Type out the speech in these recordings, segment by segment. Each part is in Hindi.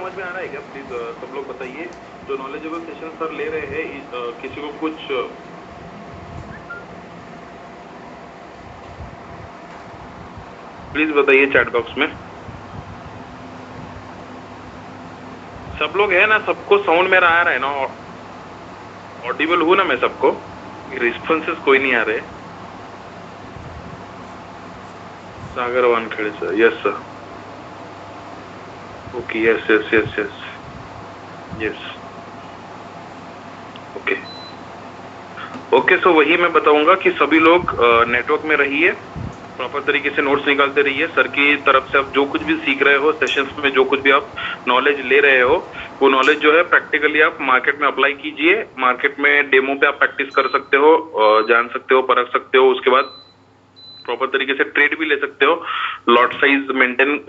समझ में आ रहा है क्या? प्लीज सब लोग बताइए, जो नॉलेजेबल सेशन सर ले रहे हैं, किसी को कुछ प्लीज बताइए चैट बॉक्स में। सब लोग है ना? सबको साउंड मेरा आ रहा है ना? ऑडिबल हूँ ना मैं सबको? रिस्पॉन्सेस कोई नहीं आ रहे। Sagar Wankhede sir, yes sir, okay, yes yes yes yes yes, okay okay. So वही मैं बताऊंगा कि सभी लोग नेटवर्क में रहिए, प्रॉपर तरीके से नोट्स निकालते रहिए। सर की तरफ से आप जो कुछ भी सीख रहे हो सेशंस में, जो कुछ भी आप नॉलेज ले रहे हो, वो नॉलेज जो है प्रैक्टिकली आप मार्केट में अप्लाई कीजिए। मार्केट में डेमो पे आप प्रैक्टिस कर सकते हो, जान सकते हो, परख सकते हो। उसके बाद प्रॉपर तरीके से ट्रेड भी ले सकते हो, लॉट साइज मेंटेन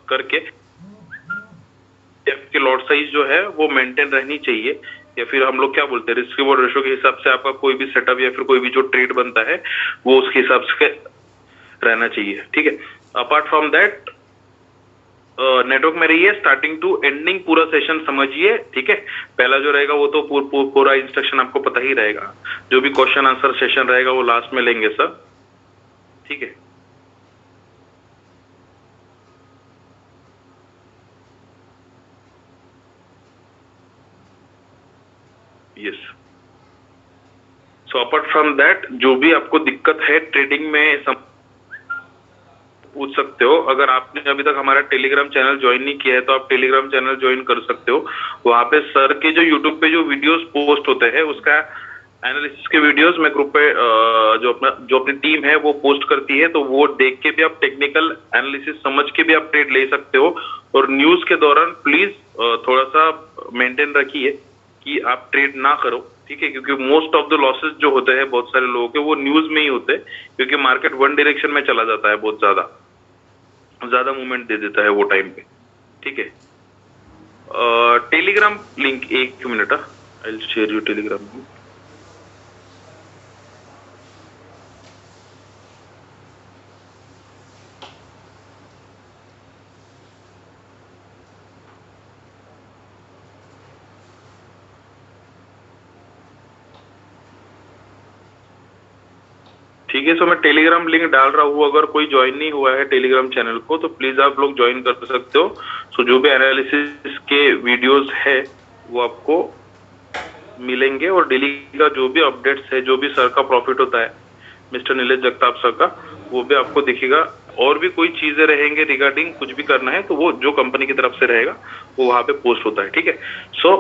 करके। आपकी लॉट साइज जो है वो मेंटेन रहनी चाहिए, या फिर हम लोग क्या बोलते हैं, रिस्क रिवॉर्ड रेशो के हिसाब से आपका कोई भी सेटअप या फिर कोई भी जो ट्रेड बनता है वो उसके हिसाब से रहना चाहिए, ठीक है। अपार्ट फ्रॉम दैट नेटवर्क में रहिए, स्टार्टिंग टू एंडिंग पूरा सेशन समझिए, ठीक है। पहला जो रहेगा वो तो पूरा इंस्ट्रक्शन आपको पता ही रहेगा। जो भी क्वेश्चन आंसर सेशन रहेगा वो लास्ट में लेंगे सर, ठीक है। Yes, so apart from that जो भी आपको दिक्कत है ट्रेडिंग में पूछ सकते हो। अगर आपने अभी तक हमारा टेलीग्राम चैनल ज्वाइन नहीं किया है तो आप टेलीग्राम चैनल ज्वाइन कर सकते हो। वहां पे सर के जो यूट्यूब पे जो वीडियोस पोस्ट होते हैं उसका एनालिसिस के वीडियोस मैं ग्रुप पे जो अपनी टीम है वो पोस्ट करती है, तो वो देख के भी आप टेक्निकल एनालिसिस समझ के भी आप ट्रेड ले सकते हो। और न्यूज के दौरान प्लीज थोड़ा सा मेंटेन रखिए कि आप ट्रेड ना करो, ठीक है, क्योंकि मोस्ट ऑफ द लॉसेस जो होते हैं बहुत सारे लोगों के वो न्यूज में ही होते हैं, क्योंकि मार्केट वन डायरेक्शन में चला जाता है, बहुत ज्यादा मूवमेंट दे देता है वो टाइम पे, ठीक है। टेलीग्राम लिंक, एक minute, I will share you Telegram link. ठीक है, सो मैं टेलीग्राम लिंक डाल रहा हूँ। अगर कोई ज्वाइन नहीं हुआ है टेलीग्राम चैनल को तो प्लीज आप लोग ज्वाइन कर सकते हो। सो जो भी एनालिसिस के वीडियोस है वो आपको मिलेंगे, और डेली का जो भी अपडेट्स है, जो भी सर का प्रॉफिट होता है मिस्टर नीलेश जगताप सर का, वो भी आपको दिखेगा। और भी कोई चीजें रहेंगे रिगार्डिंग कुछ भी करना है तो वो जो कंपनी की तरफ से रहेगा वो वहां पे पोस्ट होता है, ठीक है। सो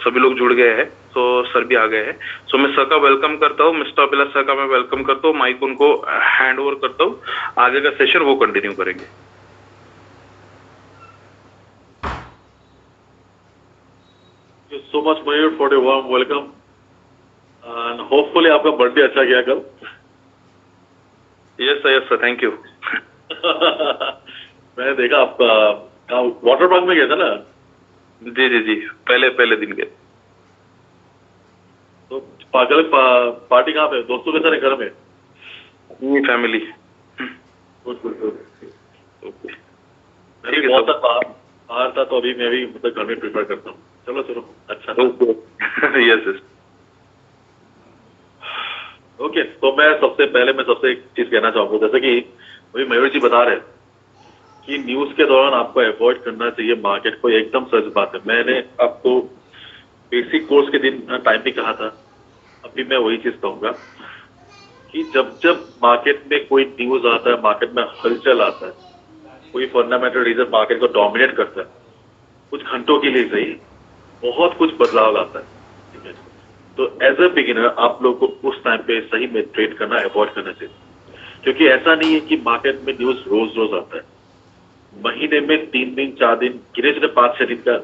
सभी लोग जुड़ गए हैं, तो सर भी आ गए हैं। सो मैं सर का वेलकम करता हूँ, मिस्टर अभिलाष सर का मैं वेलकम करता हूँ। माइक उनको हैंड ओवर करता हूँ, आगे का सेशन वो कंटिन्यू करेंगे। So much Mayur for your warm welcome, and hopefully आपका बर्थडे अच्छा गया कल। Yes sir, thank you. मैंने देखा आपका वाटर पार्क में गया था ना? जी जी जी, पहले दिन गए। तो पार्टी कहाँ पे, दोस्तों के साथ घर में? Family. Good good good. Okay, मैं भी बहुत बाहर था तो अभी मैं भी मतलब घर में प्रिपेयर करता हूँ। चलो चलो, अच्छा। यस ओके, तो मैं सबसे एक चीज कहना चाहूंगा, जैसे कि अभी मयूर जी बता रहे हैं कि न्यूज के दौरान आपको अवॉइड करना चाहिए मार्केट को, एकदम सच बात है। मैंने आपको बेसिक कोर्स के दिन टाइम भी कहा था, अभी मैं वही चीज कहूंगा कि जब मार्केट में कोई न्यूज आता है, मार्केट में हलचल आता है, कोई फंडामेंटल रीजन मार्केट को डोमिनेट करता है, कुछ घंटों के लिए सही, बहुत कुछ बदलाव लाता है, ठीक है। तो एज ए बिगिनर आप लोग को उस टाइम पे सही में ट्रेड करना अवॉइड करना चाहिए, क्योंकि ऐसा नहीं है कि मार्केट में न्यूज रोज रोज आता है। महीने में 3 दिन 4 दिन, गिने चुने 5-6 दिन का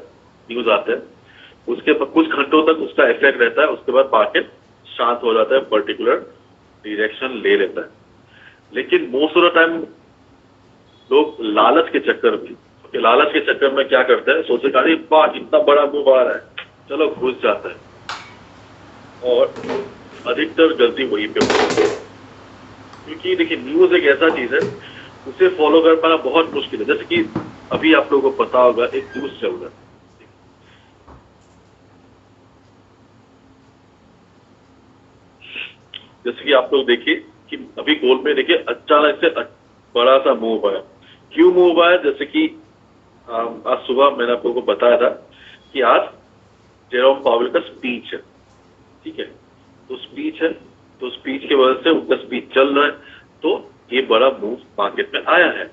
न्यूज आता है, उसके बाद कुछ घंटों तक उसका इफेक्ट रहता है, उसके बाद मार्केट शांत हो जाता है, पर्टिकुलर डायरेक्शन ले लेता है। लेकिन मोस्ट ऑफ द टाइम लोग लालच के चक्कर में क्या करते हैं, सोचते अरे वाह इतना बड़ा मूव आ रहा है, चलो घुस जाता है, और अधिकतर गलती वहीं पे होती है। क्योंकि देखिए न्यूज एक ऐसा चीज है, उसे फॉलो कर पाना बहुत मुश्किल है। जैसे कि अभी आप लोगों को पता होगा एक न्यूज चल रहा है, जैसे कि आप लोग देखिए कि अभी गोल्ड में देखिए अचानक से बड़ा सा मूव आया। क्यों मूव आया? जैसे कि आज सुबह मैंने आप लोगों को बताया था कि आज जेरोम पावेल का स्पीच है, ठीक है, तो स्पीच है, तो स्पीच की वजह से उनका स्पीच चल रहा है, तो ये बड़ा मूव मार्केट में आया है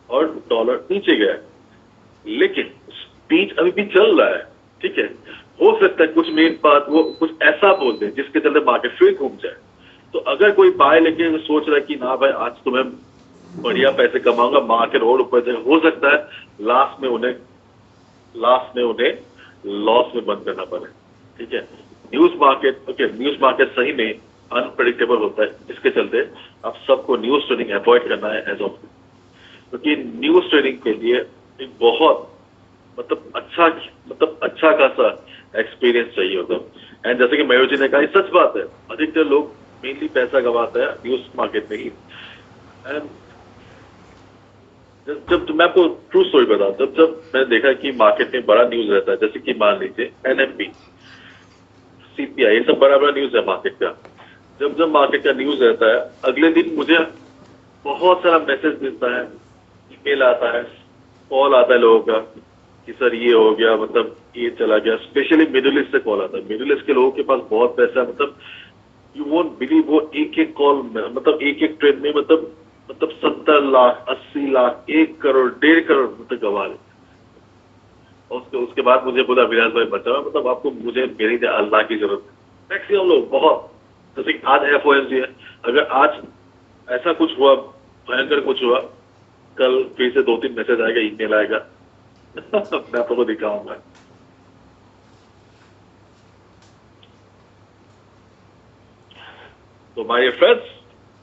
और डॉलर नीचे गया है। लेकिन स्पीच अभी भी चल रहा है, ठीक है, हो सकता है कुछ मिनट बाद वो कुछ ऐसा बोल दे जिसके चलते मार्केट फिर घूम जाए। तो अगर कोई बाय लेके सोच रहा है कि ना भाई आज तो मैं बढ़िया पैसे कमाऊंगा, मार्केट और ऊपर जाए, हो सकता है लास्ट में उन्हें लॉस में बंद करना पड़े, ठीक है। न्यूज मार्केट सही में अनप्रेडिक्टेबल होता है, इसके चलते आप सबको न्यूज ट्रेडिंग अवॉइड करना है एज ऑफ, क्योंकि न्यूज ट्रेडिंग के लिए एक बहुत अच्छा खासा एक्सपीरियंस चाहिए होता है। एंड जैसे कि मयूर जी ने कहा, सच बात है, अधिकतर लोग मेनली पैसा गवाते हैं न्यूज मार्केट में ही। एंड जब मैं आपको ट्रू स्टोरी बताऊं, जब मैंने देखा कि मार्केट में बड़ा न्यूज रहता है, जैसे कि मान लीजिए एनएमपी, सीपीआई, ये सब बड़ा बड़ा न्यूज है मार्केट का। जब मार्केट का न्यूज रहता है, अगले दिन मुझे बहुत सारा मैसेज मिलता है, ईमेल आता है, कॉल आता है लोगों का कि सर ये हो गया, मतलब ये चला गया। स्पेशली मिडिल ईस्ट से कॉल आता है। मिडिल ईस्ट के लोगों के पास बहुत पैसा है, मतलब यू वोंट बिलीव, वो एक कॉल में, मतलब एक ट्रेड में, मतलब 70 लाख, 80 लाख, 1 करोड़, 1.5 करोड़ मतलब गवा ले। और उसके बाद मुझे बोला, विराज भाई बचा, मतलब आपको मुझे मेरी अल्लाह की जरूरत है। मैक्सिमम लोग बहुत, जैसे आज एफओएमसी है, अगर आज ऐसा कुछ हुआ, भयंकर कुछ हुआ, कल फिर से 2-3 मैसेज आएगा, ईमेल आएगा मैं आप लोगों को दिखाऊंगा। तो माय फ्रेंड्स,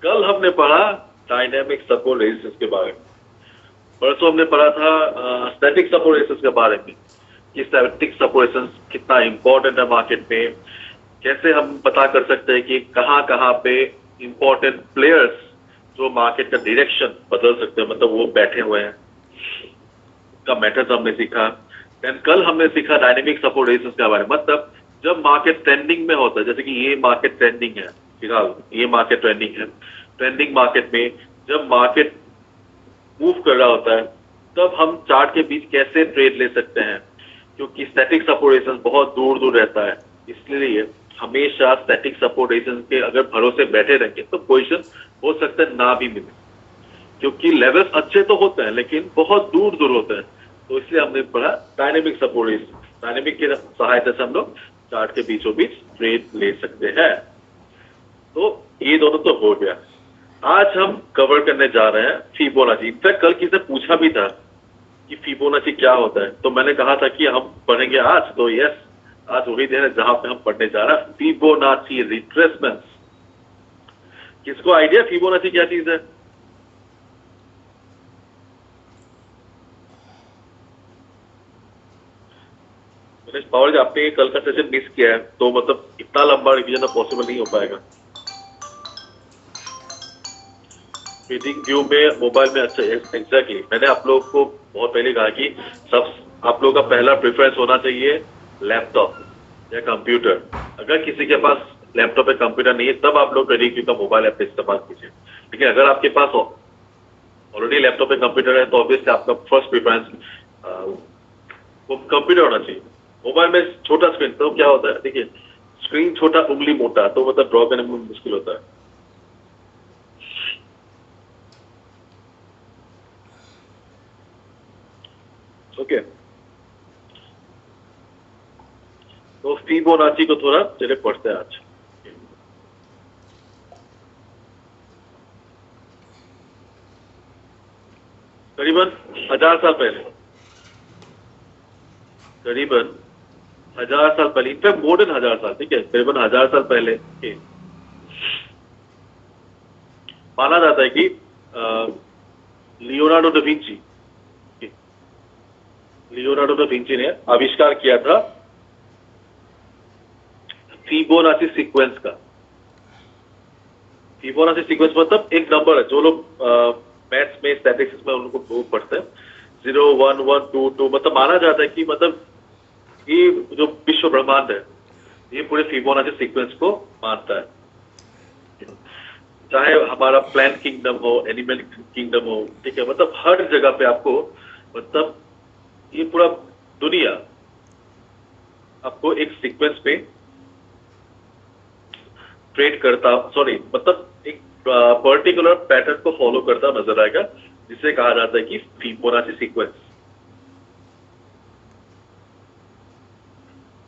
कल हमने पढ़ा डायनेमिक सपोर्ट रेजिस्टेंस के बारे में, परसों हमने पढ़ा था स्टैटिक सपोर्ट रेजिस्टेंस के बारे में कि स्टैटिक सपोर्ट रेजिस्टेंस कितना इंपॉर्टेंट है मार्केट में, कैसे हम पता कर सकते हैं कि कहां पे इंपॉर्टेंट प्लेयर्स जो मार्केट का डायरेक्शन बदल सकते हैं, मतलब वो बैठे हुए हैं, का मेथड हमने सीखा। देन कल हमने सीखा डायनेमिक सपोर्ट रेजिस्टेंस के बारे में, मतलब जब मार्केट ट्रेंडिंग में होता है, जैसे कि ये मार्केट ट्रेंडिंग है, फिलहाल ये मार्केट ट्रेंडिंग है, ट्रेंडिंग मार्केट में जब मार्केट मूव कर रहा होता है, तब हम चार्ट के बीच कैसे ट्रेड ले सकते हैं, क्योंकि स्टैटिक सपोर्ट रेजिस्टेंस बहुत दूर दूर रहता है, इसलिए हमेशा स्टैटिक सपोर्ट रेजिस्टेंस के अगर भरोसे बैठे रहेंगे तो पोजीशन हो सकता है ना भी मिले, क्योंकि लेवल्स अच्छे तो होते हैं लेकिन बहुत दूर दूर होते हैं। तो इसलिए हमने पढ़ा डायनेमिक सपोर्ट रेजिस्टेंस, डायनेमिक की सहायता से हम लोग चार्ट के बीचों बीच ट्रेड ले सकते हैं। तो ये दोनों तो हो गया। आज हम कवर करने जा रहे हैं फिबोनाची। इनफैक्ट कल किसी ने पूछा भी था कि फिबोनाची क्या होता है, तो मैंने कहा था कि हम पढ़ेंगे आज, तो यस, आज वही दिन है जहां पे हम पढ़ने जा रहे हैं फिबोनाची रिट्रेसमेंट। किसको आइडिया फिबोनाची क्या चीज है? पावर जी, आपने कल का सेशन मिस किया है, तो मतलब इतना लंबा रिवीजन पॉसिबल नहीं हो पाएगा। ट्रेडिंग व्यू में मोबाइल में, अच्छा एग्जैक्टली, मैंने आप लोग को बहुत पहले कहा कि सब आप लोगों का पहला प्रेफरेंस होना चाहिए लैपटॉप या कंप्यूटर। अगर किसी के पास लैपटॉप या कंप्यूटर नहीं है, तब आप लोग ट्रेडिंग व्यू का मोबाइल ऐप इस्तेमाल कीजिए। लेकिन अगर आपके पास ऑलरेडी लैपटॉप या कंप्यूटर है, तो ऑब्वियसली आपका फर्स्ट प्रेफरेंस वो कंप्यूटर होना चाहिए। मोबाइल में छोटा स्क्रीन, तो क्या होता है, देखिए स्क्रीन छोटा उंगली मोटा, तो मतलब ड्रॉ करने में मुश्किल होता है। ओके, तो फिबोनाची को थोड़ा चले पढ़ते हैं आज। करीबन 1000 साल पहले, करीबन 1000 साल पहले, इनफैक्ट मोर देन 1000 साल, ठीक है, करीबन 1000 साल पहले माना जाता है कि लियोनार्डो दा विंची ने आविष्कार किया था फिबोनाची सीक्वेंस का। फिबोनाची सीक्वेंस मतलब एक नंबर है, जो लोग मैथ्स में स्टैटिस्टिक्स में उनको प्रूव पढ़ते हैं 0 1 1 2 2 मतलब माना जाता है कि मतलब ये जो विश्व ब्रह्मांड है ये पूरे फिबोनाची सीक्वेंस को मानता है, चाहे हमारा प्लांट किंगडम हो, एनिमल किंगडम हो, ठीक है, मतलब हर जगह पे आपको मतलब ये पूरा दुनिया आपको एक सीक्वेंस पे ट्रेड करता, सॉरी मतलब एक पर्टिकुलर पैटर्न को फॉलो करता नजर आएगा, जिसे कहा जाता है कि फिबोनाची सीक्वेंस।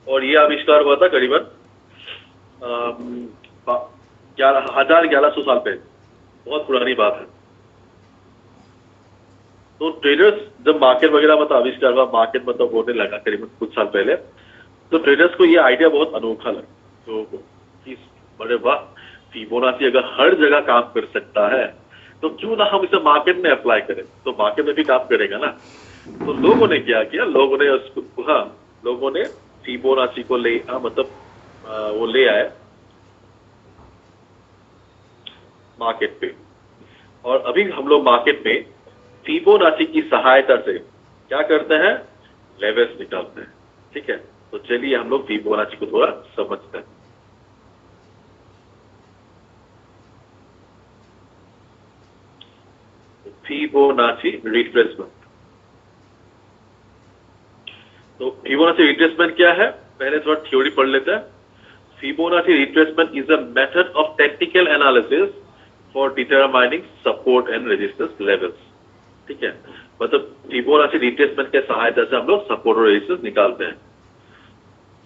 और ये आविष्कार हुआ था करीबन 1100 साल पहले, बहुत पुरानी बात है। तो ट्रेडर्स जब मार्केट वगैरह मतलब आविष्कार हुआ, मार्केट मतलब होने लगा करीबन कुछ साल पहले, तो ट्रेडर्स को ये आइडिया बहुत अनोखा लगा, तो कि बड़े वाह, फिबोनाची अगर हर जगह काम कर सकता है तो क्यों ना हम इसे मार्केट में अप्लाई करें, तो मार्केट में भी काम करेगा ना। तो लोगों ने क्या किया, लोगों ने उसको, हाँ, लोगों ने फिबोनाची को वो ले आए मार्केट पे, और अभी हम लोग मार्केट में फिबोनाची की सहायता से क्या करते हैं, लेवल्स निकालते हैं। ठीक है, तो चलिए हम लोग फिबोनाची को थोड़ा समझते हैं। फिबोनाची रिट्रेसमेंट, तो फिबोनाची रिट्रेसमेंट क्या है, पहले थोड़ा थ्योरी पढ़ लेते हैं। Fibonacci retracement is a method of technical analysis for determining support and resistance levels. ठीक है, मतलब फिबोनाची रिट्रेसमेंट के सहायता से हम लोग सपोर्ट और रेजिस्टेंस निकालते हैं।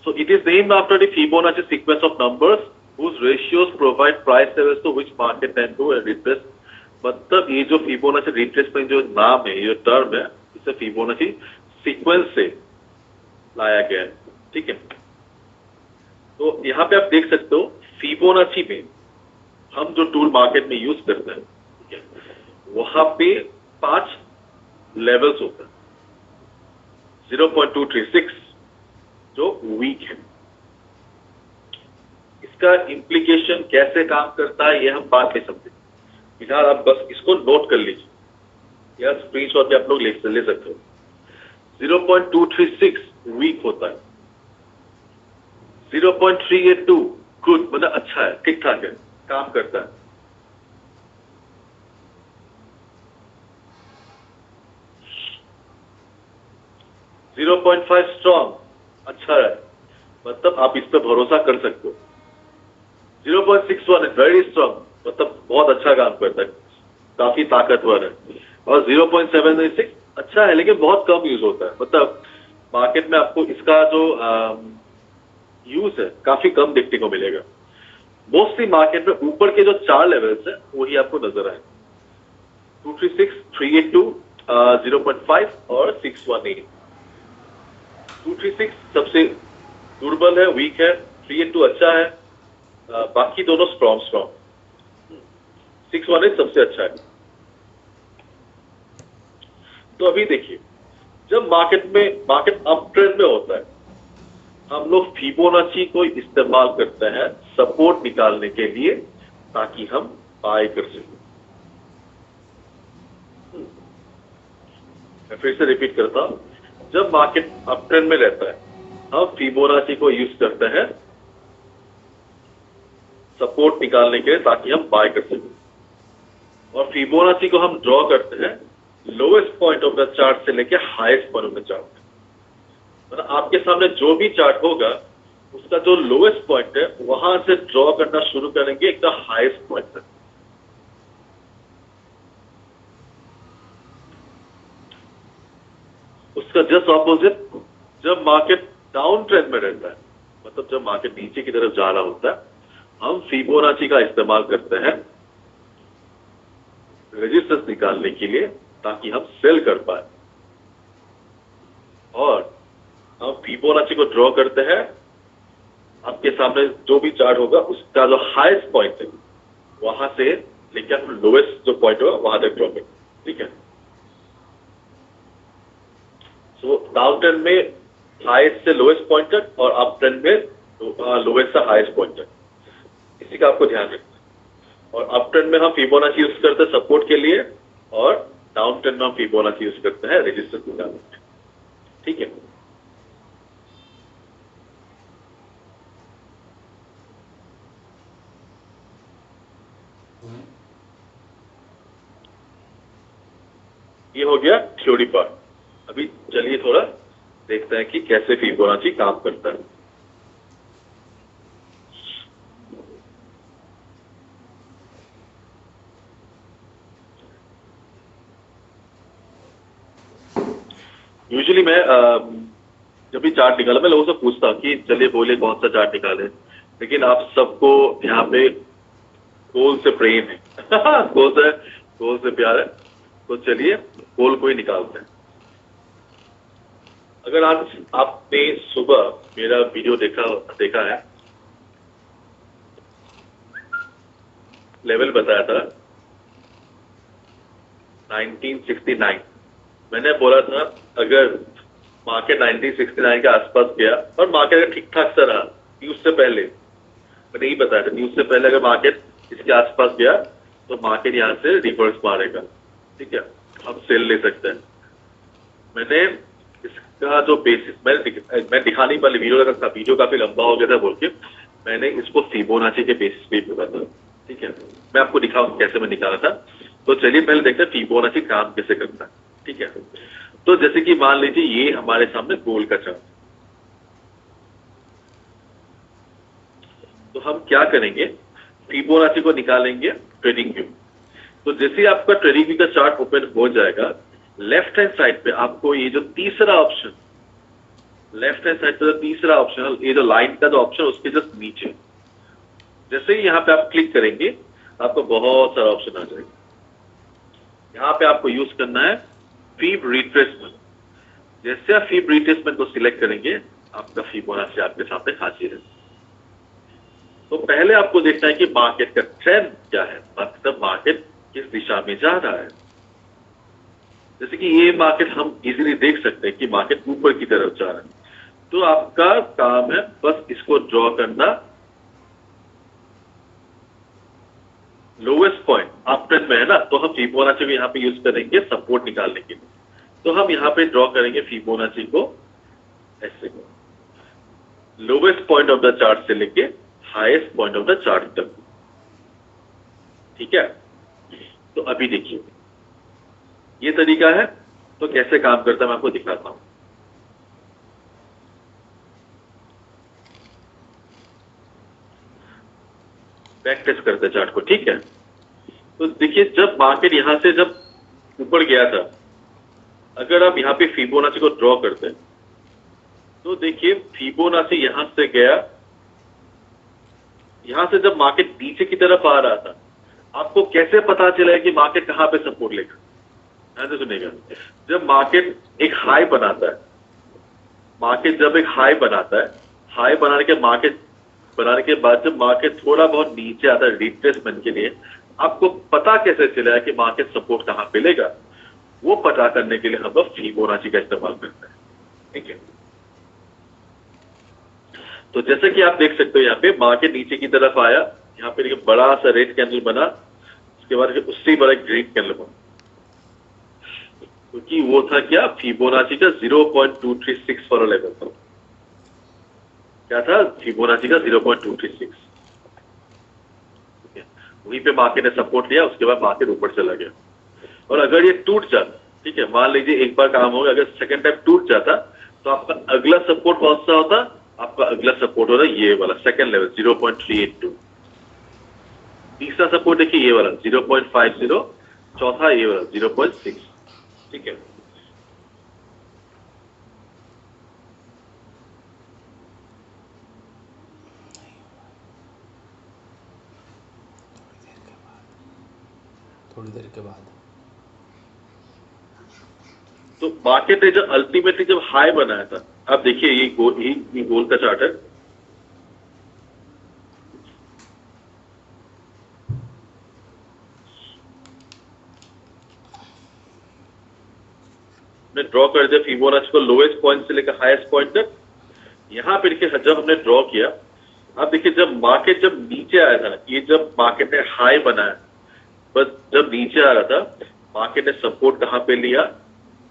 So it is named after the Fibonacci sequence of numbers whose ratios provide price levels to which market tend to retrace। मतलब ये जो फिबोनाची रिट्रेसमेंट जो नाम है, ये टर्म है, इसे फिबोनाची सीक्वेंस से लाया गया है। ठीक है, तो यहाँ पे आप देख सकते हो फिबोनाची में हम जो टूल मार्केट में यूज करते हैं, ठीक है, वहां पे 5 लेवल्स होते हैं। 0.236 जो वीक है, इसका इम्प्लीकेशन कैसे काम करता है ये हम बाद में समझेंगे। फिलहाल आप बस इसको नोट कर लीजिए, या स्क्रीनशॉट पे आप लोग ले सकते हो। 0.236 वीक होता है, 0.382 गुड, मतलब अच्छा है, ठीक ठाक है, काम करता है। 0.5 स्ट्रॉन्ग, अच्छा है, मतलब आप इस पर भरोसा कर सकते हो। 0.61 वेरी स्ट्रॉन्ग, मतलब बहुत अच्छा काम करता है, काफी ताकतवर है। और 0.76 अच्छा है लेकिन बहुत कम यूज होता है, मतलब मार्केट में आपको इसका जो यूज है काफी कम देखने को मिलेगा। मोस्टली मार्केट में ऊपर के जो 4 लेवल्स है वही आपको नजर आए, 236, 382, 0.5 और 618। 236 सबसे दुर्बल है, वीक है, 382 अच्छा है, बाकी दोनों स्ट्रॉन्ग। 618 सबसे अच्छा है। तो अभी देखिए, जब मार्केट अप ट्रेंड में होता है, हम लोग फिबोनाची को इस्तेमाल करते हैं सपोर्ट निकालने के लिए, ताकि हम बाय कर सकें। मैं फिर से रिपीट करता हूं, जब मार्केट अप ट्रेंड में रहता है हम फिबोनाची को यूज करते हैं सपोर्ट निकालने के लिए, ताकि हम बाय कर सकें। और फिबोनाची को हम ड्रॉ करते हैं lowest point of the chart से लेके highest point of the chart. मतलब आपके सामने जो भी चार्ट होगा उसका जो लोएस्ट पॉइंट है वहां से ड्रॉ करना शुरू करेंगे एकदम हाईएस्ट पॉइंट तक। उसका जस्ट ऑपोजिट, जब मार्केट डाउन ट्रेंड में रहता है, मतलब जब मार्केट नीचे की तरफ जा रहा होता है, हम फिबोनाची का इस्तेमाल करते हैं रेजिस्टेंस निकालने के लिए, ताकि हम सेल कर पाए। और हम फिबोनाची को ड्रॉ करते हैं, आपके सामने जो भी चार्ट होगा उसका जो हाईएस्ट पॉइंट है वहां से लेकर लोएस्ट जो पॉइंट होगा वहां तक ड्रॉ करें। ठीक है, सो डाउन ट्रेंड में हाईएस्ट से लोएस्ट पॉइंट तक, और अप ट्रेंड में लोएस्ट से हाईएस्ट पॉइंट तक, इसी का आपको ध्यान रखना है। और अप ट्रेंड में हम फिबोनाची यूज करते हैं सपोर्ट के लिए, और डाउन ट्रेंड में हम फिबोनाची यूज करते हैं रेजिस्टेंस निकालने में। ठीक है, ये हो गया थ्योरी पार्ट। अभी चलिए थोड़ा देखते हैं कि कैसे फिबोनाची काम करता है। यूजुअली मैं जब भी चार्ट निकाला मैं लोगों से पूछता हूँ कि चलिए बोले कौन सा चार्ट निकाले, लेकिन आप सबको यहाँ पे गोल से प्रेम है गोल से प्यार है, तो चलिए गोल को ही निकालते हैं। अगर आज आपने सुबह मेरा वीडियो देखा है, लेवल बताया था 1969। मैंने बोला था अगर मार्केट 1969 के आसपास गया और मार्केट अगर ठीक ठाक सा रहा, न्यूज से पहले मैंने यही बताया था, न्यूज से पहले अगर मार्केट इसके आसपास गया तो मार्केट यहाँ से रिवर्स मारेगा। ठीक है, हम सेल ले सकते हैं। मैंने इसका जो बेसिस मैं दिखा नहीं पाया, वीडियो काफी लंबा हो गया था बोल के मैंने इसको फिबोनाची के बेसिस पे बोला था। ठीक है, मैं आपको दिखाऊं कैसे मैं निकाला था। तो चलिए पहले देखते हैं फिबोनाची काम कैसे करता है। ठीक है, तो जैसे कि मान लीजिए ये हमारे सामने गोल का चार्ट, तो हम क्या करेंगे, फिबोनाची को निकालेंगे ट्रेडिंग व्यू। तो जैसे ही आपका ट्रेडिंग व्यू का चार्ट ओपन हो जाएगा, लेफ्ट हैंड साइड पे आपको ये जो तीसरा ऑप्शन, लेफ्ट हैंड साइड पे जो तीसरा ऑप्शन, ये जो लाइन का जो ऑप्शन उसके जस्ट नीचे, जैसे ही यहाँ पे आप क्लिक करेंगे आपको बहुत सारा ऑप्शन आ जाएगा। यहाँ पे आपको यूज करना है फीब रिट्रेसमेंट। जैसे आप फीब रिट्रेसमेंट को सिलेक्ट करेंगे आपका फिबोनाची आपके सामने हाजिर है। तो पहले आपको देखना है कि मार्केट का ट्रेंड क्या है, मतलब मार्केट किस दिशा में जा रहा है। जैसे कि ये मार्केट हम इजीली देख सकते हैं कि मार्केट ऊपर की तरफ जा रहा है, तो आपका काम है बस इसको ड्रॉ करना। लोवेस्ट पॉइंट अप ट्रेंड में है ना, तो हम फिबोनाची को यहाँ पे यूज करेंगे सपोर्ट निकालने के लिए। तो हम यहाँ पे ड्रॉ करेंगे फिबोनाची को ऐसे, lowest point of the chart से लेके highest point of the chart तक। ठीक है, तो अभी देखिए ये तरीका है। तो कैसे काम करता है मैं आपको दिखाता हूं। बैक टेस्ट करते हैं चार्ट को। ठीक है, तो देखिए जब मार्केट यहां से जब ऊपर गया था, अगर आप यहाँ पे फिबोनाची को ड्रॉ करते हैं तो देखिए फिबोनाची यहां से गया, यहां से जब मार्केट नीचे की तरफ आ रहा था, आपको कैसे पता चला कि मार्केट कहां पे सपोर्ट लेगा? ध्यान से सुनिएगा। जब मार्केट एक हाई बनाता है, मार्केट जब एक हाई बनाता है, हाई बनाने के बाद जब मार्केट थोड़ा बहुत नीचे आता है रिट्रेसमेंट के लिए, आपको पता कैसे चला कि मार्केट सपोर्ट कहां पे लेगा? वो पता करने के लिए हम लोग फिबोनाची का इस्तेमाल करते हैं। ठीक है, तो जैसे कि आप देख सकते हो यहाँ पे मार्केट नीचे की तरफ आया, यहाँ पे देखिए बड़ा सा रेड कैंडल बना, उसके बाद उससे बड़ा ग्रीन कैंडल बना, क्योंकि वो था क्या, फिबोनाची का 0.236 वाला लेवल था। क्या था? फिबोनाची का 0.236। वहीं पे मार्केट ने सपोर्ट लिया, उसके बाद मार्केट ऊपर चला गया। और अगर ये टूट जाता, ठीक है, मान लीजिए एक बार काम हो गया, अगर सेकंड टाइम टूट जाता तो आपका अगला सपोर्ट कौन सा होता? आपका अगला सपोर्ट होता ये वाला सेकंड लेवल 0.382। तीसरा सपोर्ट देखिए ये वाला 0.50, चौथा ये वाला 0.6। ठीक है, थोड़ी देर के बाद तो मार्केट ने जब अल्टीमेटली जब हाई बनाया था, अब देखिए ये गोल का चार्ट है। ड्रॉ कर दिया फिबोनाची को लोएस्ट पॉइंट से लेकर हाईएस्ट पॉइंट तक। यहां पे देखिए जब हमने ड्रॉ किया, अब देखिए जब मार्केट जब नीचे आया था, ये जब मार्केट ने हाई बनाया, बस जब नीचे आ रहा था, मार्केट ने सपोर्ट कहां पे लिया?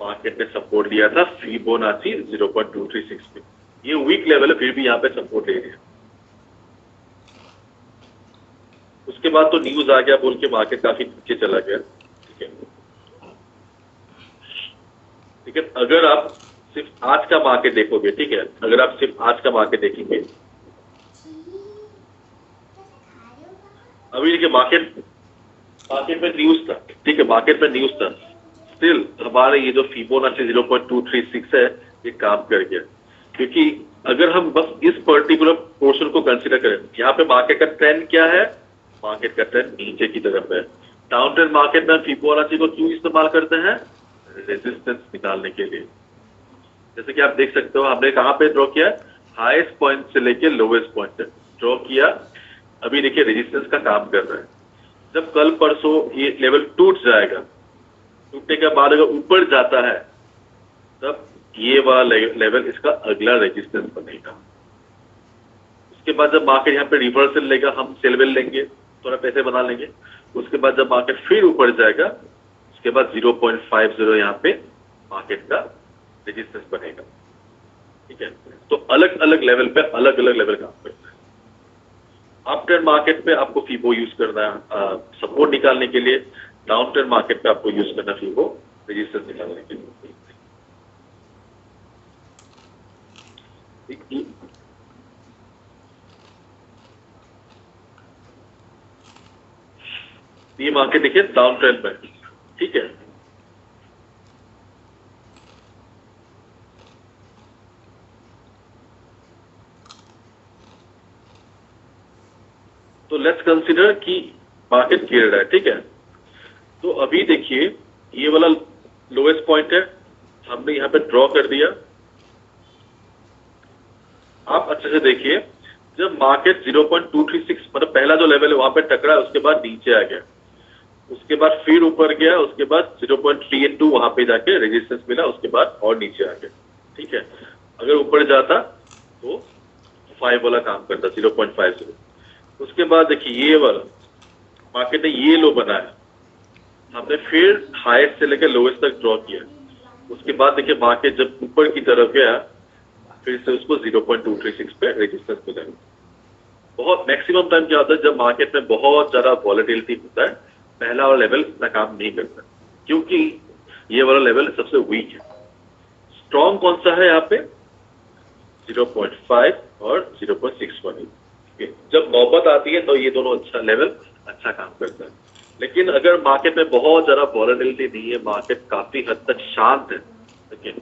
मार्केट ने सपोर्ट लिया था फिबोनाची 0.236 पे। ये वीक लेवल है, फिर भी यहाँ पे सपोर्ट ले लिया। उसके बाद तो न्यूज आ गया बोल के मार्केट काफी नीचे चला गया। ठीक है, ठीक है। अगर आप सिर्फ आज का मार्केट देखोगे, ठीक है, अगर आप सिर्फ आज का मार्केट देखेंगे, अभी देखिए मार्केट में न्यूज था, ठीक है, मार्केट में न्यूज था, स्टिल हमारे ये जो फिबोनाची 0.236 है ये काम कर गया। क्योंकि अगर हम बस इस पर्टिकुलर पोर्शन को कंसीडर करें, यहाँ पे मार्केट का ट्रेंड क्या है? मार्केट का ट्रेंड नीचे की तरफ है। डाउन ट्रेंड मार्केट में फिबोनाची को क्यों इस्तेमाल करते हैं? रेजिस्टेंस निकालने के लिए। जैसे कि आप देख सकते हो, हमने कहाँ पे ड्रॉ किया? हाईएस्ट पॉइंट से लेके लोवेस्ट पॉइंट तक ड्रॉ किया। अभी देखिए रेजिस्टेंस का काम कर रहा है। जब कल परसों ये लेवल टूट जाएगा, टूटने के बाद अगर ऊपर जाता है, तब ये वाला लेवल इसका अगला रेजिस्टेंस बनेगा। उसके बाद जब मार्केट यहाँ पे रिवर्सल लेगा, हम सेल वेल लेंगे, थोड़ा पैसे बना लेंगे। उसके बाद जब मार्केट फिर ऊपर जाएगा, उसके बाद 0.50 यहाँ पे मार्केट का रेजिस्टेंस बनेगा। ठीक है, तो अलग अलग लेवल पे अलग अलग लेवल काम करता है। अप ट्रेंड मार्केट पे आपको फीबो यूज करना है सपोर्ट निकालने के लिए, डाउन ट्रेंड मार्केट पे आपको यूज करना फीबो रेजिस्टेंस निकालने के लिए। ये मार्केट देखिए डाउन ट्रेंड में, ठीक है, तो लेट्स कंसीडर कि मार्केट गिर रहा है। ठीक है, तो अभी देखिए ये वाला लोएस्ट पॉइंट है, हमने यहाँ पे ड्रॉ कर दिया। आप अच्छे से देखिए, जब मार्केट 0.236 मतलब पहला जो लेवल है वहां पे टकरा, उसके बाद नीचे आ गया, उसके बाद फिर ऊपर गया, उसके बाद 0.382 वहां पे जाके रेजिस्टेंस मिला, उसके बाद और नीचे आ गया। ठीक है, अगर ऊपर जाता तो 5 वाला काम करता, 0.50। उसके बाद देखिए ये वाला मार्केट ने ये लो बनाया, हमने फिर हाईएस्ट से लेकर लोएस्ट तक ड्रॉ किया। उसके बाद देखिए मार्केट जब ऊपर की तरफ गया, फिर से उसको 0.236 पे रेजिस्टेंस मिला। बहुत मैक्सिमम टाइम क्या होता है, जब मार्केट में बहुत ज्यादा वॉलेटिलिटी होता है, पहला वाला लेवल इतना काम नहीं करता, क्योंकि ये वाला लेवल सबसे वीक है। स्ट्रॉन्ग कौन सा है यहाँ पे? 0.5 और 0.618। जब नौबत आती है तो ये दोनों अच्छा लेवल अच्छा काम करता है। लेकिन अगर मार्केट में बहुत ज्यादा वॉलेटिलिटी नहीं है, मार्केट काफी हद तक शांत है, ठीक,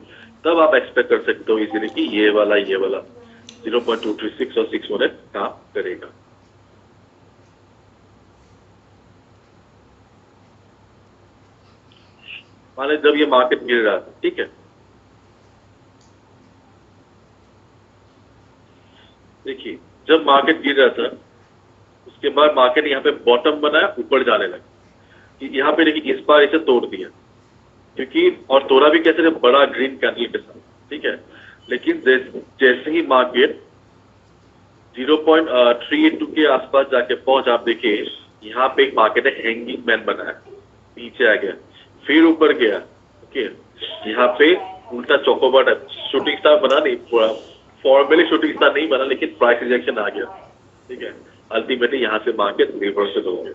तब आप एक्सपेक्ट कर सकते हो इजीली कि ये वाला 0.236 और 618 काम करेगा। माने जब ये मार्केट गिर रहा था, ठीक है, देखिए जब मार्केट गिर रहा था, उसके बाद मार्केट यहाँ पे बॉटम बनाया, ऊपर जाने लगा। यहाँ पे देखिए इस बार इसे तोड़ दिया, क्योंकि और तोड़ा भी कैसे, बड़ा ग्रीन कैंडल के साथ। ठीक है, लेकिन जैसे ही मार्केट 0.382 के आसपास जाके पहुंच, आप देखिए यहाँ पे एक मार्केट ने हैंगिंग मैन बनाया, नीचे आ गया, फिर ऊपर गया। ओके, यहाँ पे उल्टा चौकोबार शूटिंग स्टार बना नहीं, पूरा फॉर्मली शूटिंग स्टार नहीं बना, लेकिन प्राइस रिजेक्शन आ गया। ठीक है, अल्टीमेटली यहाँ से मार्केट रिवर्सल हो गया।